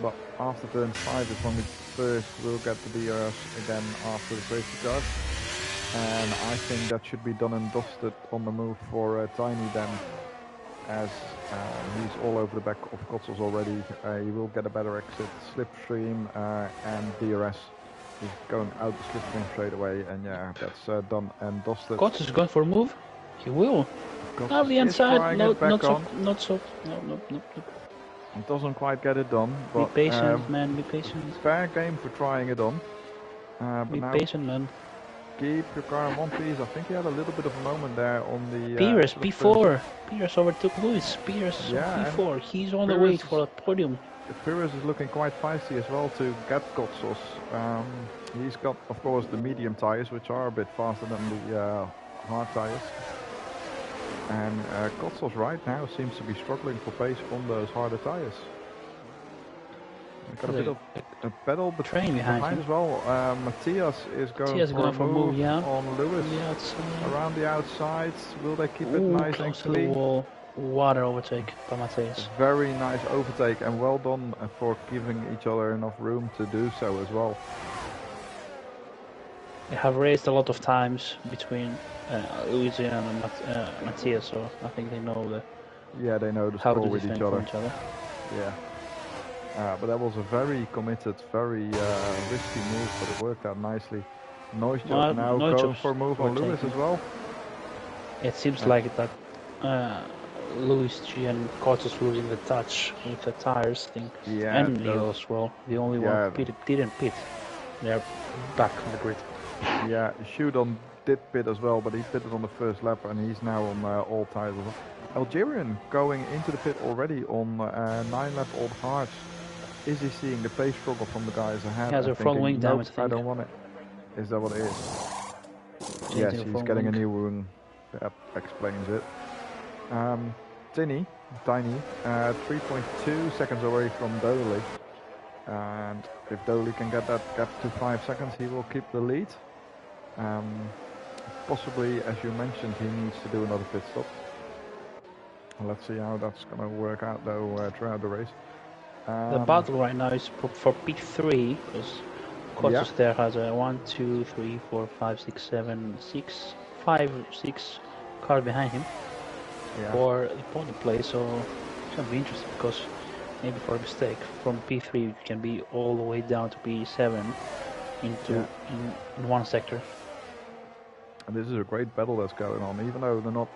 But after turn 5 is when we first will get the DRS again after the safety car. And I think that should be done and dusted on the move for Tiny then, as he's all over the back of Kotsos already. He will get a better exit, slipstream and DRS. He's going out the slipstream straight away, and yeah, that's done and dusted. Kotsos is going for a move. He will. Now the inside, no. It doesn't quite get it done, but be patient, man. Be patient. Fair game for trying it on. Be patient, man. Keep your car in one piece. I think he had a little bit of a moment there on the. Pires P4. Pires overtook Lewis. Pires P4. He's on the way for a podium. Pires is looking quite feisty as well to get Kotsos. He's got, of course, the medium tires, which are a bit faster than the hard tires. And Kotsos right now seems to be struggling for pace on those harder tires. Got a bit of a pedal behind as well. Matthias is going for a move on Lewis around the outside. Will they keep it nice and clean? Wall. Water overtake by Matthias. Very nice overtake, and well done for giving each other enough room to do so as well. They have raced a lot of times between Luigi and Matthias, so I think they know they know the score with each other. Yeah. But that was a very committed, very risky move, but it worked out nicely. Noise job now going for a move on Lewis as well. It seems like that Lewis G and Kotsos losing the touch with the tires thing. Yeah, and Neil as well. The only one didn't pit. They're back on the grid. Yeah, Shudon did pit as well, but he pitted on the first lap, and he's now on all tires as well. Algerian going into the pit already on 9-lap old hards. Is he seeing the pace struggle from the guys ahead? He has a front wing damage. I don't want it. Is that what it is? Yes, he's getting a new wing. That explains it. Tiny, 3.2 seconds away from Doley. And if Doley can get that gap to 5 seconds, he will keep the lead. Possibly, as you mentioned, he needs to do another pit stop. Let's see how that's going to work out though throughout the race. The battle right now is for P3, because Kotsos there has a 1, 2, 3, 4, 5, 6, 7, 6, 5, 6 cars behind him for the podium place, so it's going to be interesting, because maybe for a mistake, from P3 you can be all the way down to P7 into in one sector. And this is a great battle that's going on, even though they're not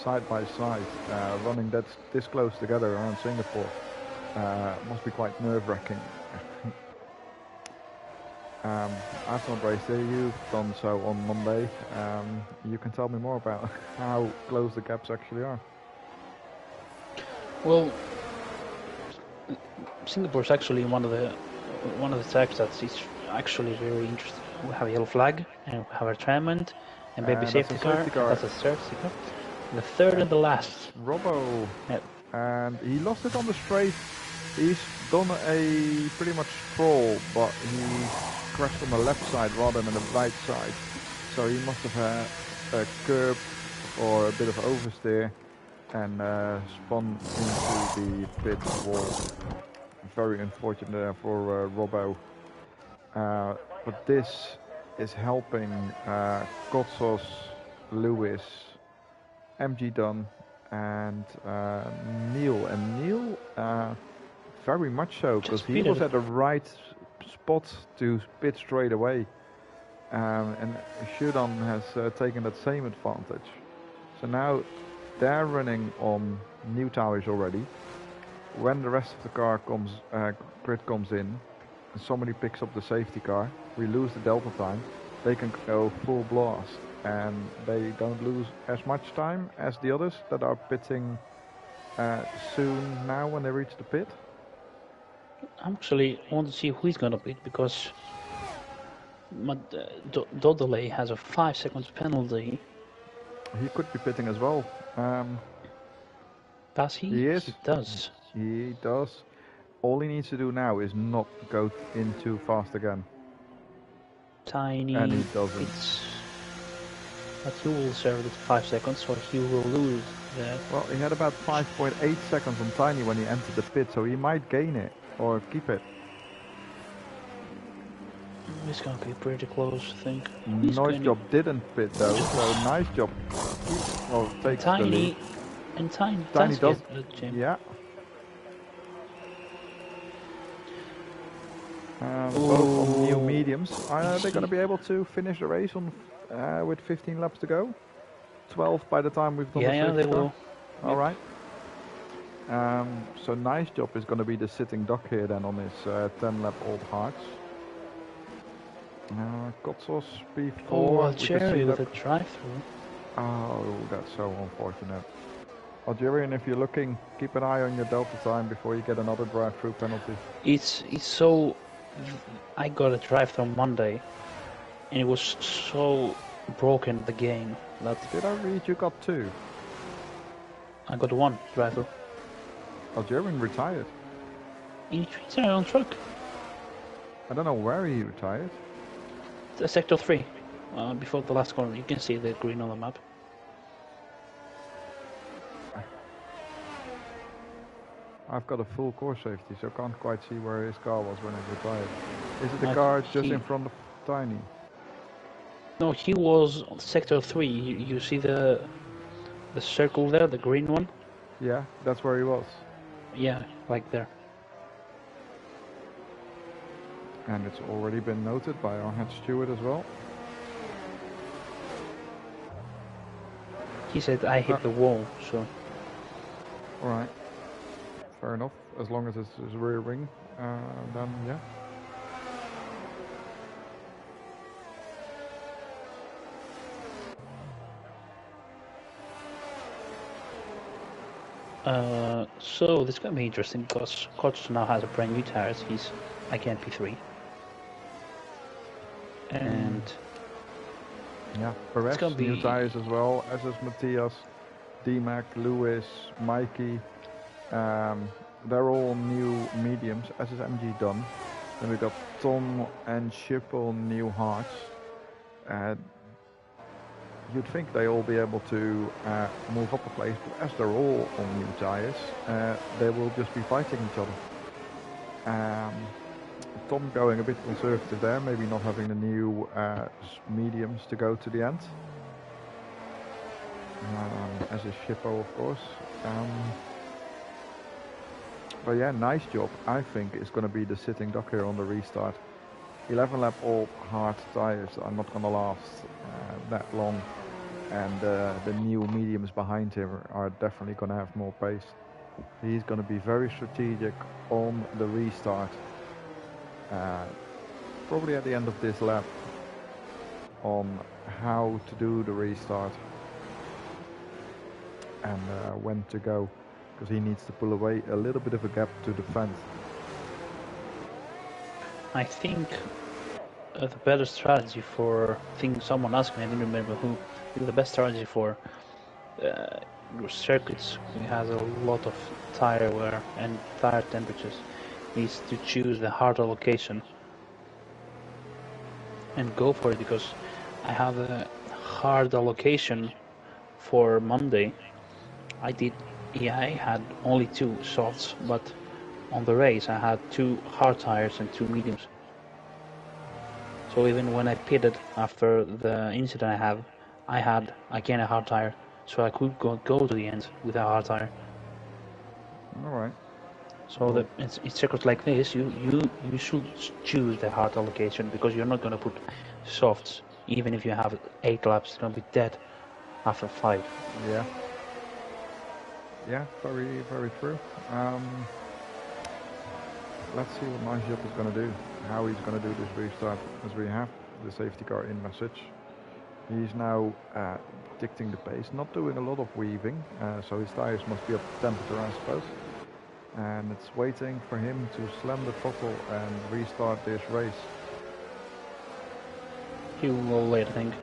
side by side, running this close together around Singapore. Must be quite nerve-wracking. I've not raced here, you've done so on Monday. You can tell me more about how close the gaps actually are. Well, Singapore is actually one of the tracks that is actually very interesting. We have a yellow flag, and we have a retirement, and baby safety car. That's a safety car. The third and the last. Robbo. and he lost it on the straight. He's done a pretty much sprawl, but he crashed on the left side rather than the right side. So he must have had a curb or a bit of oversteer and spun into the pit wall. Very unfortunate there for Robbo. But this is helping Kotsos, Lewis, MG Dunn, and Neil. And Neil, very much so, because he was at the right spot to pit straight away. And Shudan has taken that same advantage. So now they're running on new tires already. When the rest of the car comes, grid comes in, and somebody picks up the safety car, we lose the delta time, they can go full blast. And they don't lose as much time as the others that are pitting soon now when they reach the pit. Actually, I want to see who is going to pit, because Dodley has a 5 seconds penalty. He could be pitting as well. Does he? He is. He does. He does. All he needs to do now is not go in too fast again. Tiny. And he doesn't. But he will serve it 5 seconds, so he will lose that. Well, he had about 5.8 seconds on Tiny when he entered the pit, so he might gain it or keep it. It's going to be pretty close, I think. Nice job didn't pit though, so nice job. Well, takes the lead. And Tiny does. Yeah. Both on new mediums. Are they going to be able to finish the race on with 15 laps to go? 12 by the time we've done the Yeah, they will. All right. So nice job is going to be the sitting duck here then on his 10-lap old hearts. Kotsos P4. Oh, Cherry with a drive-through. Oh, that's so unfortunate. Algerian, if you're looking, keep an eye on your delta time before you get another drive-through penalty. It's so... I got a drive-through on Monday, and it was so broken, the game. That Did I read you got 2? I got 1 drive-through. Algerian retired. He's on truck. I don't know where he retired. Sector 3, before the last corner. You can see the green on the map. I've got a full core safety, so I can't quite see where his car was when he retired. Is it the car just in front of Tiny? No, he was on Sector 3. You see the circle there, the green one? Yeah, that's where he was. Yeah, like there. And it's already been noted by our head steward as well. He said I hit the wall, so... Alright. Fair enough. As long as it's his rear wing, then yeah. So this is going to be interesting because Koch now has a brand new tires. He's again P3. And yeah, Perez, new tires as well, as is Matthias, D-Mac, Lewis, Mikey. They're all new mediums, as is MG Dunn. Then we got Tom and Schiphol new hearts. You'd think they all be able to move up a place, but as they're all on new tires, they will just be fighting each other. Tom going a bit conservative there, maybe not having the new mediums to go to the end. As is Schiphol, of course. But yeah, nice job. I think it's going to be the sitting duck here on the restart. 11 lap all hard tires are not going to last that long, and the new mediums behind him are definitely going to have more pace. He's going to be very strategic on the restart, probably at the end of this lap, on how to do the restart and when to go, because he needs to pull away a little bit of a gap to the fence. I think the better strategy for, I think someone asked me, I don't remember who, the best strategy for circuits, he has a lot of tire wear and tire temperatures. He needs to choose the hard allocation and go for it, because I have a hard allocation for Monday. I had only 2 softs, but on the race I had 2 hard tires and 2 mediums. So even when I pitted after the incident I had again a hard tire, so I could go to the end with a hard tire. Alright. So Well, it's circuits like this, you should choose the hard allocation, because you're not going to put softs. Even if you have 8 laps, it's going to be dead after 5. yeah. Yeah, very, very true. Let's see what Nice Job is going to do, how he's going to do this restart, as we have the safety car in message. He's now dictating the pace, not doing a lot of weaving, so his tires must be up to temperature, I suppose. And it's waiting for him to slam the throttle and restart this race. He will go late, I think.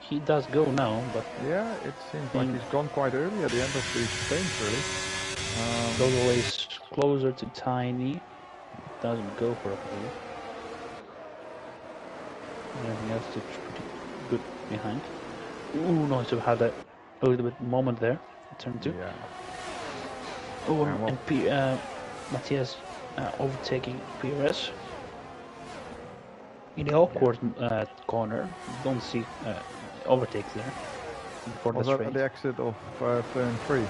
He does go now, but yeah, it seems like he's gone quite early at the end of the stage, really. Total is closer to Tiny. Doesn't go for a pole. Everything else is pretty good behind. Ooh, nice to have that a little bit moment there. Turn 2. Yeah. Oh, Yeah, well, and Matthias overtaking PRS. In the awkward corner, you don't see overtakes there before the straight. At the exit of turn 3.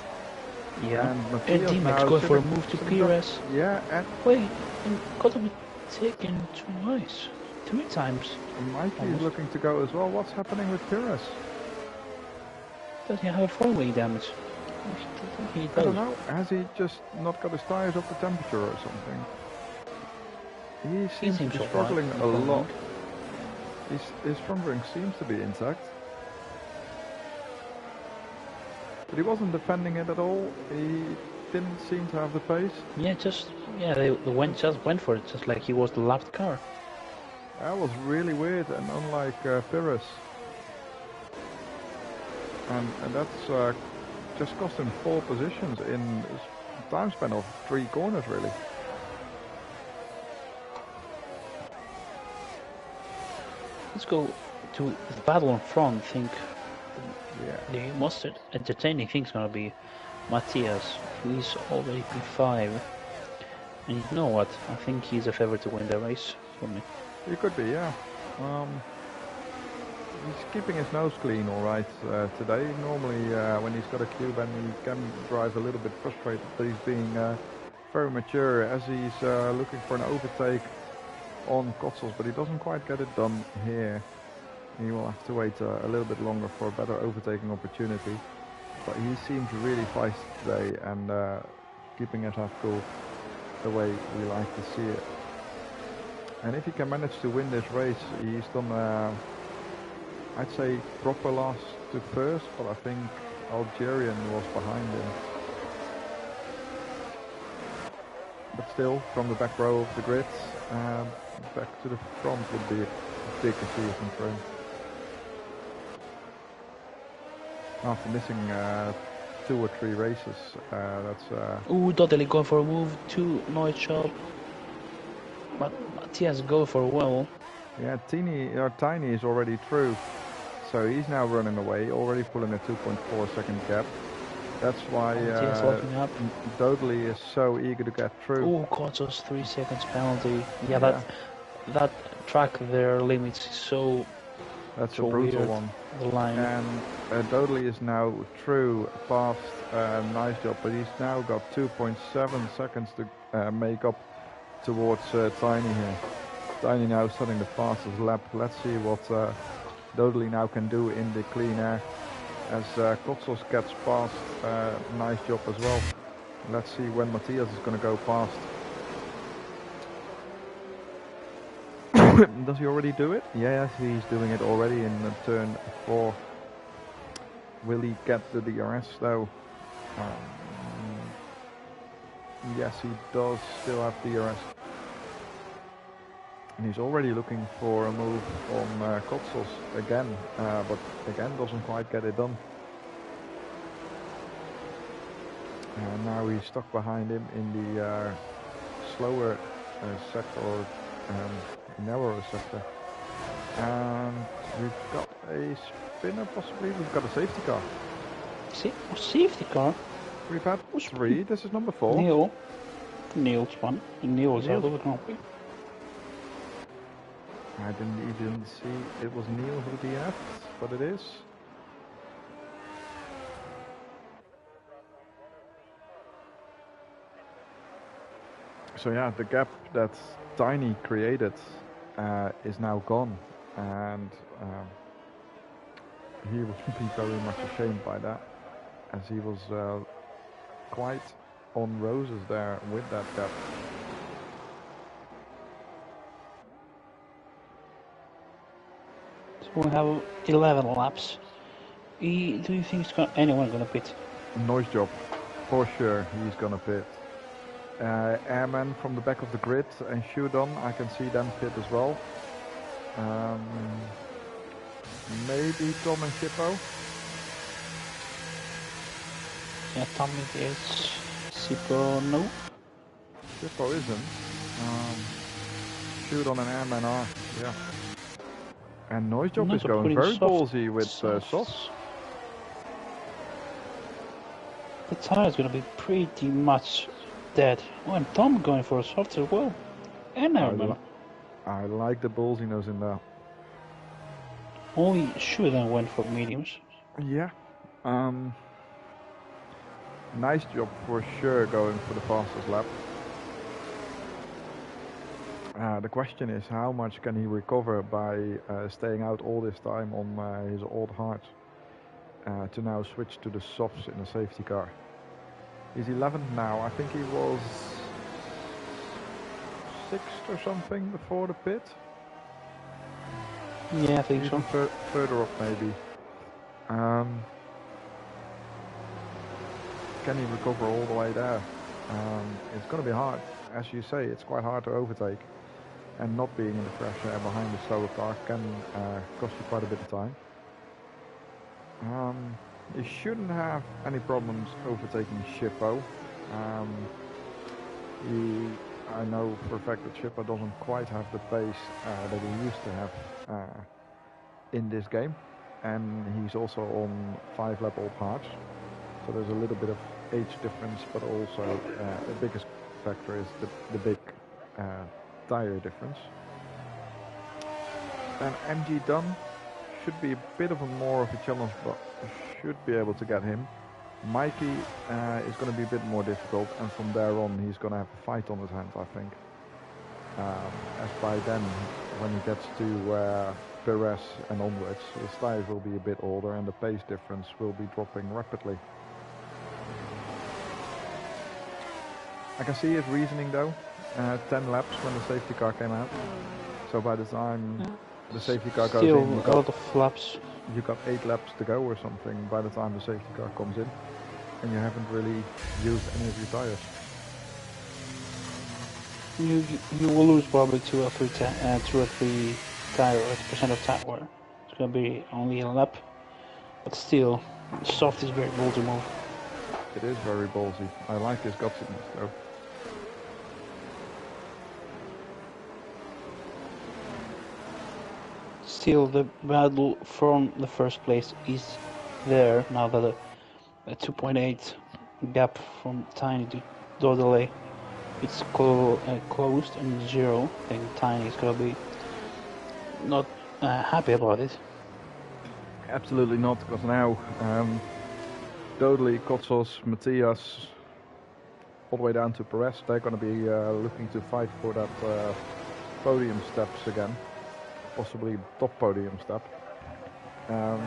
Yeah, and D-Max going for a move to PRS. Yeah, and wait, and got to be taken twice, 3 times. Mikey is looking to go as well. What's happening with Pires? Does he have a 4-way damage? He does. I don't know. Has he just not got his tires up to temperature or something? He seems to be struggling a lot. His front wing seems to be intact. But he wasn't defending it at all. He didn't seem to have the pace. Yeah, they went for it, just like he was the last car. That was really weird and unlike Pires. And that's just cost him 4 positions in a time span of 3 corners, really. Let's go to the battle in front. I think the most entertaining thing's gonna be Matthias, who is already P5. And you know what? I think he's a favorite to win the race for me. He could be, yeah. He's keeping his nose clean all right today. Normally when he's got a cube and he can drive a little bit frustrated, but he's being very mature as he's looking for an overtake on Kotsels, but he doesn't quite get it done here. He will have to wait a little bit longer for a better overtaking opportunity. But he seems really feisty today and keeping it half cool the way we like to see it. And if he can manage to win this race, he's done, I'd say, proper last to first, but I think Algerian was behind him. But still, from the back row of the grid, back to the front would be a big achievement for him. After missing 2 or 3 races, that's... Ooh, totally going for a move to Noise Shop. But Matthias go for a well. Yeah, Tiny is already through. So he's now running away, already pulling a 2.4 second gap. That's why Dodley is so eager to get through. Oh, cost us 3 seconds penalty. Yeah, that track their limits is so... That's a brutal weird. one. The line. And Dodley is now through past Nice Job, but he's now got 2.7 seconds to make up towards Tiny here. Tiny now starting the fastest lap. Let's see what Dodley now can do in the clean air as Kotsels gets past Nice Job as well. Let's see when Matthias is going to go past. Does he already do it? Yes, he's doing it already in turn 4. Will he get the DRS though? Yes, he does still have DRS. And he's already looking for a move on Kotsels again, but again doesn't quite get it done. And now he's stuck behind him in the slower sector, or narrower sector. And we've got a spinner, possibly. We've got a safety car. Safety car? We've had 3. This is number 4. Neil's one. Neil is out of the Grand Prix. I didn't even see it was Neil who DF'd, but it is. So yeah, the gap that Tiny created is now gone, and he will be very much ashamed by that, as he was quite on roses there with that gap. So we have 11 laps. Do you think anyone gonna pit? Noise job, for sure. He's gonna pit. Airman from the back of the grid and Shudon, I can see them pit as well. Maybe Tom and Shippo. Yeah, Tom is. Shippo, no. Shippo isn't. Shudon and Airman are, yeah. And Noise job is going very ballsy with softs. The tire is gonna be pretty much dead. Oh, and Tom going for a soft as well. And Airman. I like the ballsiness in there. Only Shudon went for mediums. Yeah. Nice job for sure going for the fastest lap. The question is, how much can he recover by staying out all this time on his old hard to now switch to the softs in a safety car. He's 11th now. I think he was 6th or something before the pit. Yeah, I think even so. Further up maybe. Can he recover all the way there? It's going to be hard. As you say, it's quite hard to overtake. And not being in the fresh air behind the slower car can cost you quite a bit of time. He shouldn't have any problems overtaking Shippo. I know for a fact that Shippo doesn't quite have the pace that he used to have in this game. And he's also on 5-lap old hards. So there's a little bit of age difference, but also the biggest factor is the big tire difference. And MG Dunn should be a bit of a more of a challenge, but should be able to get him. Mikey is going to be a bit more difficult, and from there on he's going to have a fight on his hands, I think. As by then, when he gets to Perez and onwards, his tires will be a bit older and the pace difference will be dropping rapidly. I can see his reasoning though. 10 laps when the safety car came out. So by the time the safety car goes in, a lot of laps. You got 8 laps to go or something by the time the safety car comes in, and you haven't really used any of your tires. You will lose probably 2 or 3 tire or percent of tire wear. It's gonna be only a lap, but still, soft is very ballsy move. It is very ballsy. I like his gutsiness though. Still, the battle from the first place is there now that a 2.8 gap from Tiny to Dodelay. It's closed and 0. I think Tiny is gonna be not happy about it. Absolutely not, because now Dodley, Kotsos, Matthias, all the way down to Perez, they're going to be looking to fight for that podium steps again, possibly top podium step. And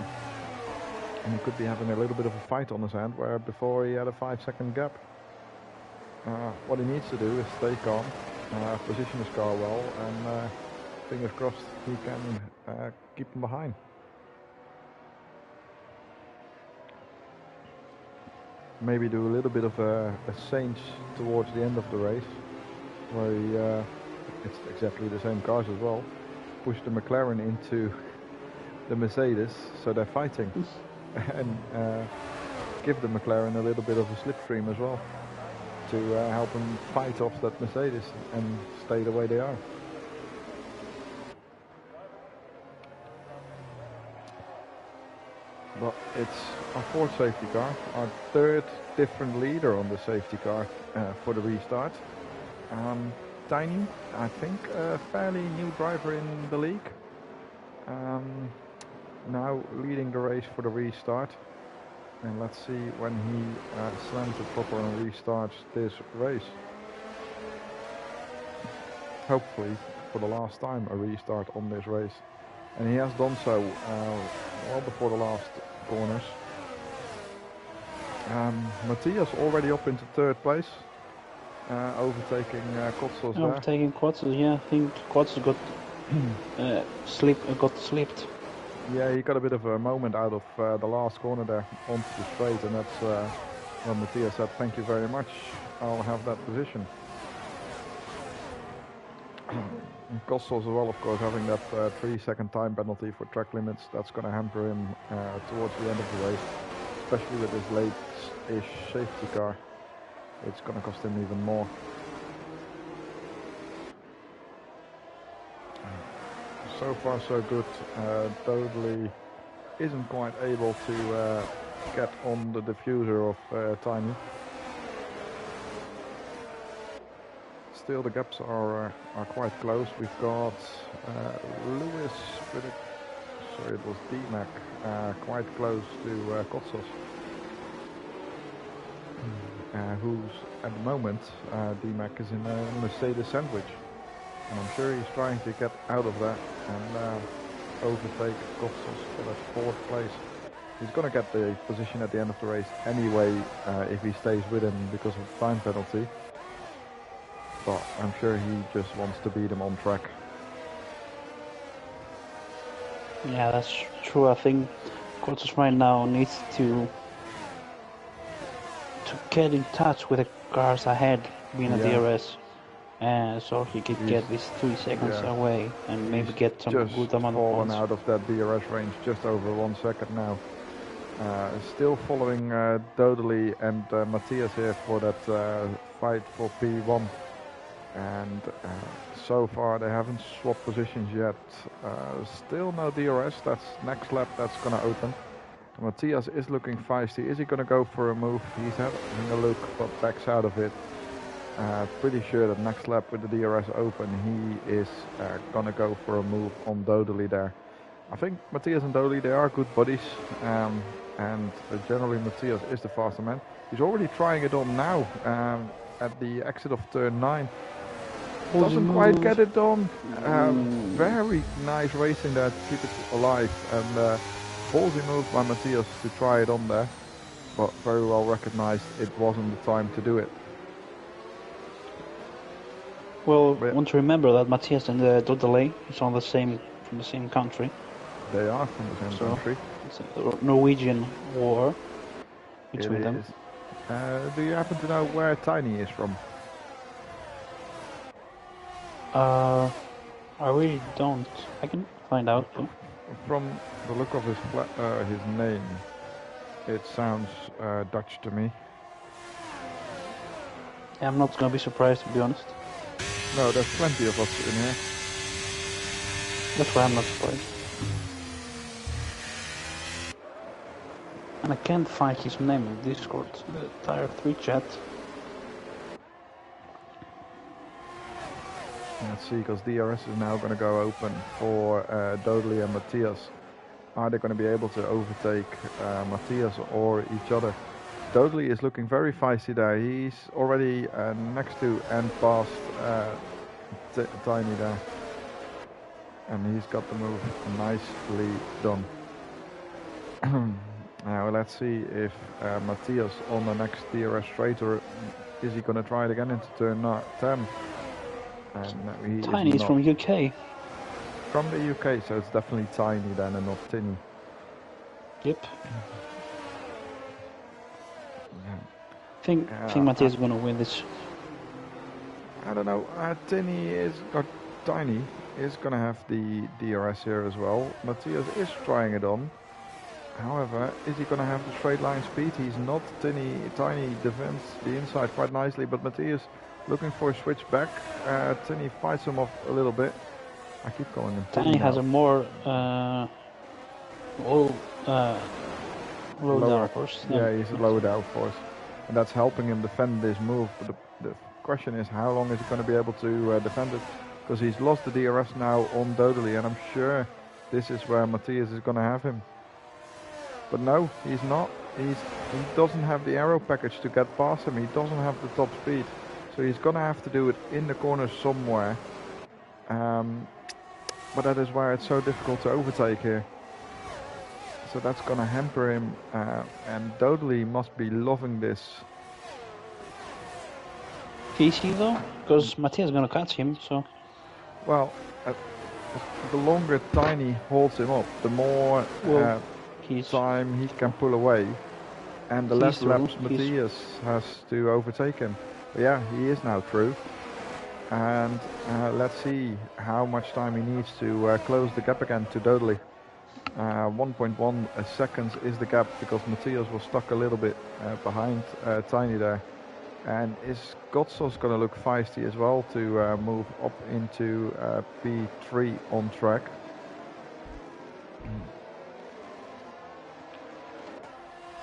he could be having a little bit of a fight on his hand, where before he had a 5-second gap. What he needs to do is stay calm, position his car well, and fingers crossed he can keep him behind. Maybe do a little bit of a change towards the end of the race, where he, it's exactly the same cars as well, push the McLaren into the Mercedes, so they're fighting. And give the McLaren a little bit of a slipstream as well to help them fight off that Mercedes and stay the way they are. But it's our fourth safety car, our third different leader on the safety car for the restart. Tiny, I think, a fairly new driver in the league. Now leading the race for the restart. And let's see when he slams it proper and restarts this race. Hopefully for the last time a restart on this race. And he has done so well before the last corners. Matthias already up into third place, overtaking Kotsels there. Overtaking Kotsels, yeah, I think Kotsels got got slipped. Yeah, he got a bit of a moment out of the last corner there onto the straight, and that's when Matthias said, "Thank you very much, I'll have that position." Kotsels as well, of course, having that 3-second time penalty for track limits. That's going to hamper him towards the end of the race, especially with this late-ish safety car. It's going to cost him even more. So far so good. Totally isn't quite able to get on the diffuser of Tiny. Still the gaps are quite close. We've got Lewis with sorry, it was D-Mac quite close to Kotsels, who's at the moment D-Mac is in a Mercedes sandwich, and I'm sure he's trying to get out of that and overtake Kotsels for that fourth place. He's going to get the position at the end of the race anyway if he stays with him because of the time penalty. But I'm sure he just wants to beat him on track. Yeah, that's true. I think Kotsels right now needs to get in touch with the cars ahead, being a DRS, so he can get these 3 seconds away and maybe get some good amount of points. Out of that DRS range just over 1 second now. Still following Dodely and Matthias here for that fight for P1. And so far they haven't swapped positions yet. Still no DRS. That's next lap that's going to open. Matthias is looking feisty. Is he going to go for a move? He's having a look but backs out of it. Pretty sure that next lap with the DRS open he is going to go for a move on Dodely there. I think Matthias and Dodely, they are good buddies. And generally Matthias is the faster man. He's already trying it on now at the exit of turn 9. Doesn't quite get it done. Very nice racing there to keep it alive, and ballsy move by Matthias to try it on there, but very well recognized it wasn't the time to do it. Well, I want to remember that Matthias and Dodely is from the same country. They are from the same country. It's a Norwegian war between them. Do you happen to know where Tiny is from? I really don't. I can find out. Though. From the look of his name, it sounds Dutch to me. Yeah, I'm not gonna be surprised, to be honest. No, there's plenty of us in here. That's why I'm not surprised. And I can't find his name in Discord, the Tire 3 chat. Let's see, because DRS is now going to go open for Dodely and Matthias. Are they going to be able to overtake Matthias or each other? Dodely is looking very feisty there. He's already next to and past Tiny there. And he's got the move nicely done. Now let's see if Matthias on the next DRS straight, or is he going to try it again into turn 10? Tiny is from UK. From the UK, so it's definitely Tiny then and not Tinny. Yep. I think Matthias is going to win this. I don't know. Tiny is going to have the DRS here as well. Matthias is trying it on. However, is he going to have the straight line speed? He's not. Tiny defends the inside quite nicely, but Matthias looking for a switch back. Tiny fights him off a little bit. I keep calling him Tiny has now. a more low Lower downforce. Yeah, he's a low downforce, and that's helping him defend this move. But the question is, how long is he going to be able to defend it? Because he's lost the DRS now on Dodely, and I'm sure this is where Matthias is going to have him. But no, he's not. He doesn't have the aero package to get past him. He doesn't have the top speed, so he's going to have to do it in the corner somewhere. But that is why it's so difficult to overtake here. So that's going to hamper him, and Dodely must be loving this. Is he though? Because Matthias is gonna catch him, so. Well, the longer Tiny holds him up, the more time he can pull away, and the less laps Matthias has to overtake him. But yeah, he is now through, and let's see how much time he needs to close the gap again to Dodely. 1.1 seconds is the gap because Matthias was stuck a little bit behind Tiny there. And is Gotsos going to look feisty as well to move up into P3 on track?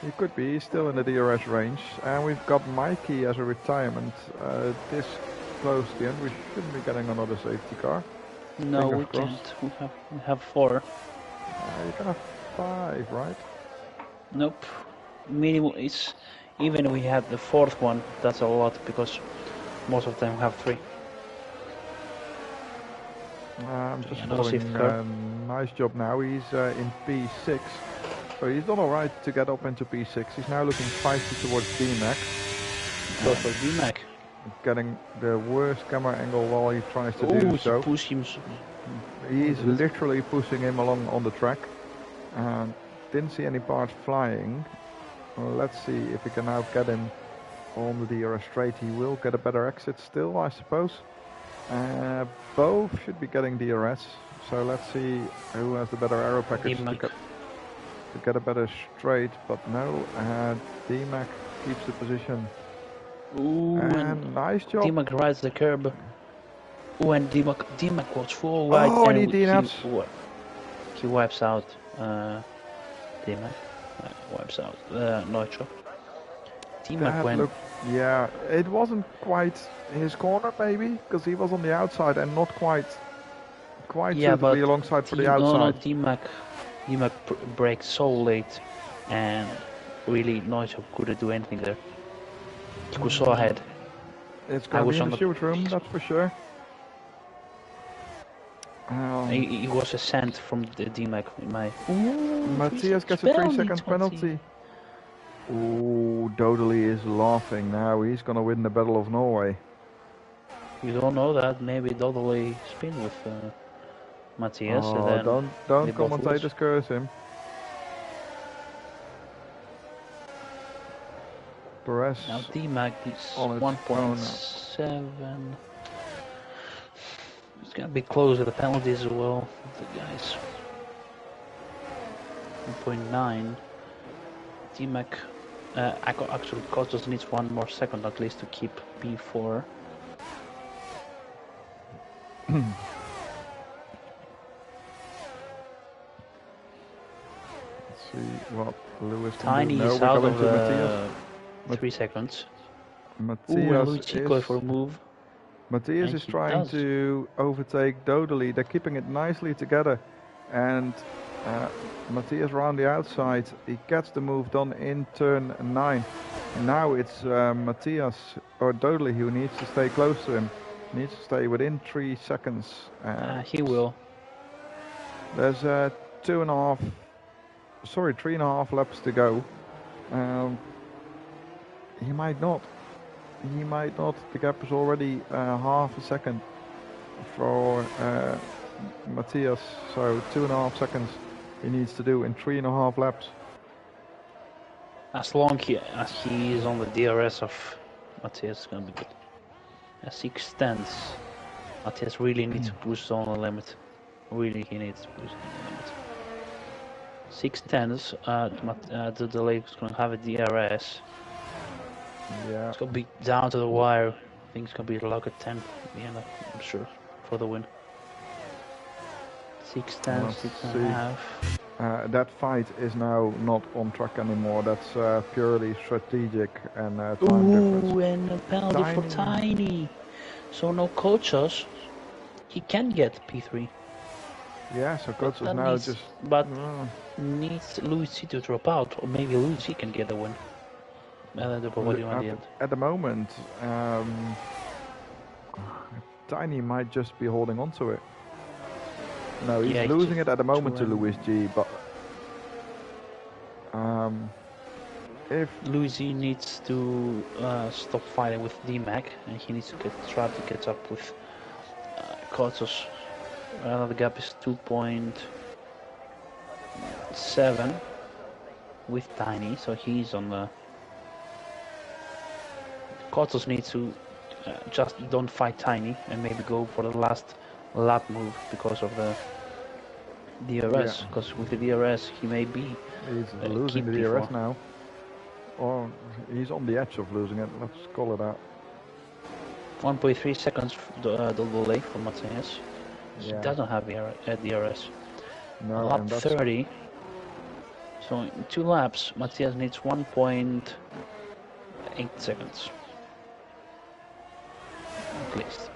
He could be. He's still in the DRS range. And we've got Mikey as a retirement. This close to the end. We shouldn't be getting another safety car. No, we can't. We have 4. You can have 5, right? Nope. Minimum is... Even if we had the 4th one, that's a lot because most of them have 3. I'm just following. Nice job now. He's in P6. So he's done alright to get up into P6. He's now looking feisty towards DMAC. Go for DMAC. Getting the worst camera angle while he tries to do so. Push him. He's literally pushing him along on the track. Didn't see any parts flying. Well, let's see if we can now get him on the DRS straight. He will get a better exit still, I suppose. Both should be getting DRS. So let's see who has the better aero package to get a better straight. But no, DMAC keeps the position. Ooh, and nice job. DMAC rides the curb. Ooh, and DMAC goes full wide. Oh, and he wipes out DMAC. Wipes out Nitro. DMAC went. Yeah, it wasn't quite his corner maybe, because he was on the outside and not quite suitably alongside for the outside. No, DMAC braked so late, and really Nitro couldn't do anything there. He was so ahead. It's going to be in the shoot room, that's for sure. He was a cent from the DMAC in my... Matthias gets a 3-second penalty. Ooh, Dodely is laughing now. He's going to win the Battle of Norway. You don't know that. Maybe Dodely spin with Matthias. Oh, and then don't commentators curse him. Perez. Now DMAC is 1.7. It's gonna be close to the penalties as well, the guys. 1.9. DMAC. Actually, Costos needs 1 more second at least to keep P4. Let's see what Lewis Tiny can do. is out of 3 seconds. Matthias going for a move. Matthias is trying to overtake Dodely. They're keeping it nicely together, and Matthias around the outside. He gets the move done in turn 9. Now it's Matthias or Dodely who needs to stay close to him. Needs to stay within 3 seconds. He will. There's 3.5 laps to go. He might not. He might not. The gap is already half a second for Matthias. So 2.5 seconds he needs to do in 3.5 laps. As long as he is on the DRS of Matthias, it's gonna be good. As he extends, Matthias really needs to push on the limit. Really, he needs to push on the limit. 6 tenths. The delay is going to have a DRS. Yeah. It's going to be down to the wire. I think it's going to be like a 10 at the end, I'm sure, for the win. 6 tenths, Let's 6.5. That fight is now not on track anymore. That's purely strategic and time difference. Ooh, and a penalty for Tiny. So no coaches. He can get P3. Yeah, so coach is now needs, just. But needs Louis C to drop out, or maybe Louis C can get a win. The podium at the end. At the moment, Tiny might just be holding on to it. No, he's losing it at the moment to Louis G, but if Louis G needs to stop fighting with DMAC, and he needs to try to catch up with Kotos. The gap is 2.7 with Tiny, so he's on the. Kotos needs to just don't fight Tiny and maybe go for the last lap move because of the DRS. Because with the DRS, he may be. He's losing the DRS now. Or he's on the edge of losing it, let's call it that. 1.3 seconds the delay for Matthias. He doesn't have DRS. No, lap 30. So in 2 laps, Matthias needs 1.8 seconds. At least.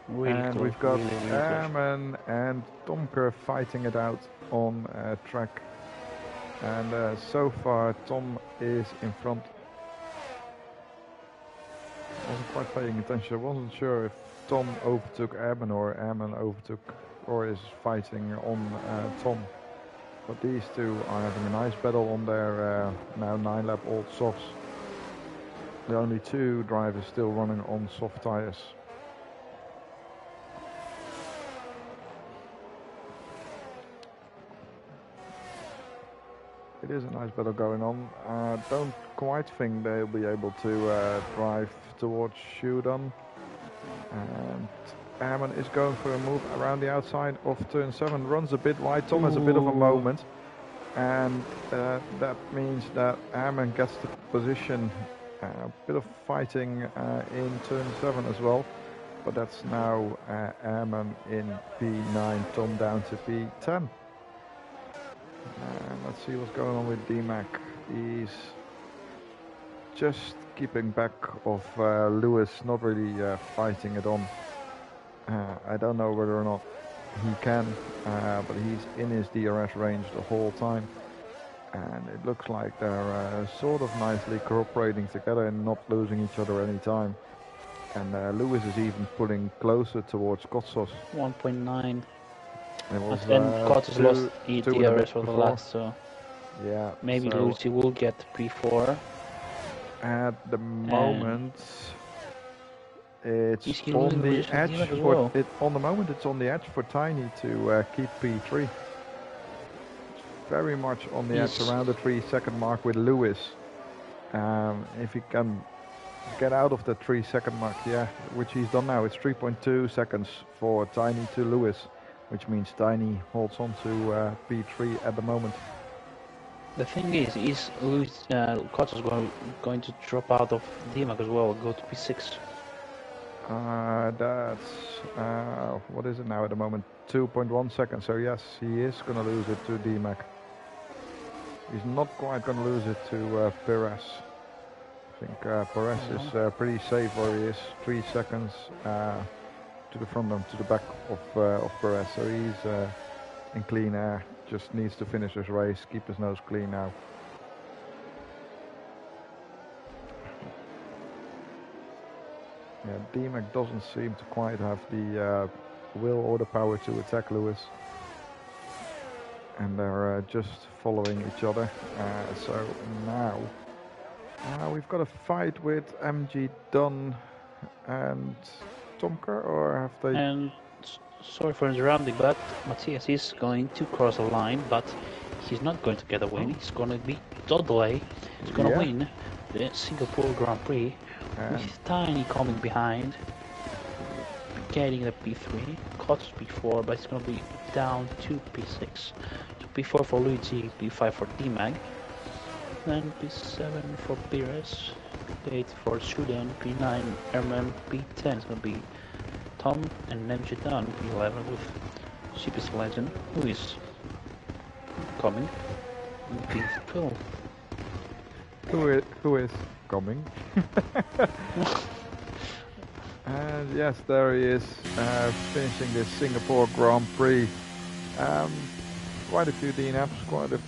Really and close, we've got really Herman and Tomker fighting it out on track. And so far, Tom is in front. I wasn't quite paying attention. I wasn't sure if Tom overtook Herman or Herman overtook or is fighting on Tom. But these two are having a nice battle on their now 9-lap old softs. The only 2 drivers still running on soft tires. It is a nice battle going on. Don't quite think they'll be able to drive towards Shudan. And Herman is going for a move around the outside of turn 7. Runs a bit wide. Tom has a bit of a moment. And that means that Herman gets the position. A bit of fighting in turn 7 as well. But that's now Herman in P9. Tom down to P10. Let's see what's going on with DMAC. He's just keeping back of Lewis, not really fighting it on. I don't know whether or not he can, but he's in his DRS range the whole time. And it looks like they're sort of nicely cooperating together and not losing each other any time. And Lewis is even pulling closer towards Kotsos. 1.9. And Kotos lost DRS for the last, so yeah, maybe Lucy will get P4. At the moment, it's on the edge for on the moment it's on the edge for Tiny to keep P3. Very much on the edge around the 3-second mark with Lewis. If he can get out of the 3-second mark, which he's done now. It's 3.2 seconds for Tiny to Lewis, which means Tiny holds on to P3 at the moment. The thing is Lewis Kotos going to drop out of DMAC as well, go to P6. That's what is it now at the moment? 2.1 seconds. So yes, he is going to lose it to DMAC. He's not quite going to lose it to Perez. I think Perez is pretty safe where he is. 3 seconds to the front and to the back of Perez. So he's in clean air. Just needs to finish his race, keep his nose clean now. Yeah, DMAC doesn't seem to quite have the will or the power to attack Lewis. And they're just following each other. So now we've got a fight with MG Dunn and Tomker, or have they... And sorry for interrupting, but Matthias is going to cross the line, but he's not going to get a win. He's going to be Dodley. He's going to win the Singapore Grand Prix with Tiny coming behind. getting the P3, Cots P4, but it's gonna be down to P6. So P4 for Luigi, P5 for D-Mag, then P7 for Pires, P8 for Sudan, P9 Airman, P10 is gonna be Tom, and Nemji down P11 with Sheep's Legend, who is coming, in P12. Who is coming? And yes, there he is, finishing this Singapore Grand Prix. Quite a few DNFs, quite a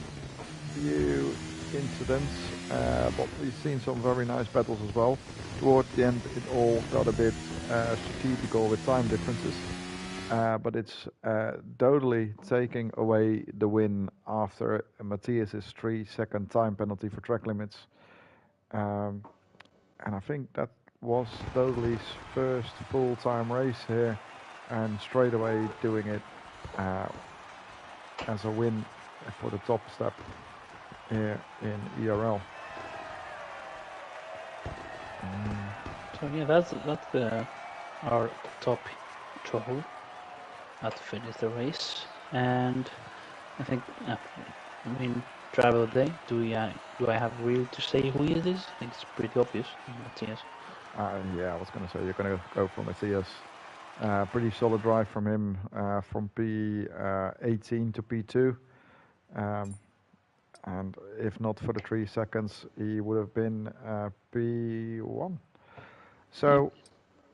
few incidents, but we've seen some very nice battles as well. Toward the end, it all got a bit strategical with time differences, but it's totally taking away the win after Matthias's 3-second time penalty for track limits. And I think that was Dodley's first full-time race here, and straight away doing it as a win for the top step here in ERL. So yeah, that's our top 12 that finished the race, and I think driver of the day. Do I have really to say who it is? I think it's pretty obvious. Matthias. Yeah, I was going to say you're going to go for Matthias. Pretty solid drive from him from P18 to P2. And if not for the 3 seconds, he would have been P1. So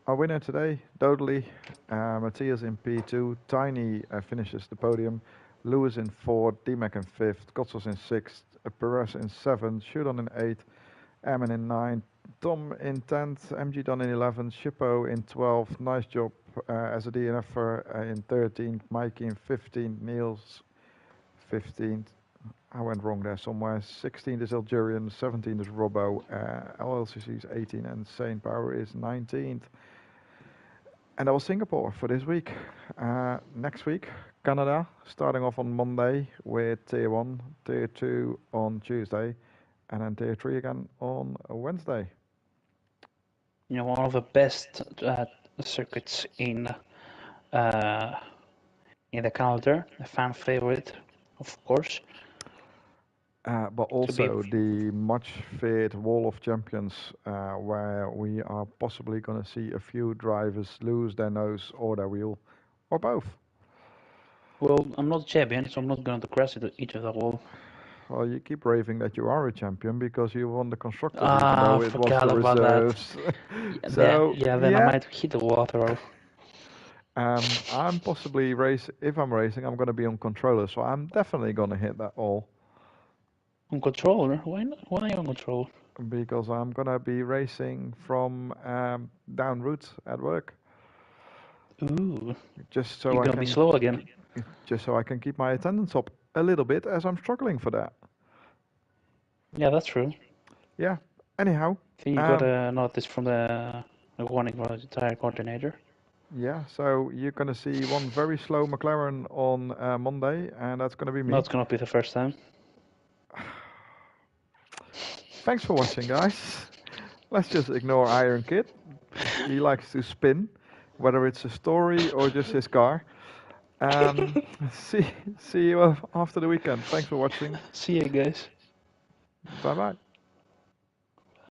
our winner today, Dodley, Matthias in P2, Tiny finishes the podium, Lewis in 4th, D-Mac in 5th, Kotsos in 6th, Perez in 7th, Shudon in 8th, Ammon in 9th, Tom in 10th, MG Don in 11th, Shippo in 12th, nice job as a DNFer in 13th, Mikey in 15th, Niels 15th, I went wrong there somewhere, 16th is Algerian, 17th is Robbo, LLCC is 18th and Saint Power is 19th. And that was Singapore for this week. Next week, Canada, starting off on Monday with Tier 1, Tier 2 on Tuesday, and then Tier 3 again on Wednesday. One of the best circuits in the calendar, a fan favorite, of course. But also the much feared Wall of Champions, where we are possibly going to see a few drivers lose their nose or their wheel, or both. Well, I'm not a champion, so I'm not going to crash each of the wall. Well, you keep raving that you are a champion because you won the constructors, even though it was the reserves. So then I might hit the water. I'm possibly if I'm racing, I'm going to be on controller, so I'm definitely going to hit that all. On controller? Why on controller? Because I'm going to be racing from down route at work. Ooh. Just so You're going to be slow again. Just so I can keep my attendance up a little bit, as I'm struggling for that. Yeah, that's true. Yeah. Anyhow. I think you got a notice from the warning from the tire coordinator. Yeah, so you're going to see one very slow McLaren on Monday, and that's going to be me. Not going to be the first time. Thanks for watching, guys. Let's just ignore Iron Kid. He likes to spin, whether it's a story or just his car. See you after the weekend. Thanks for watching. See you guys. Bye bye.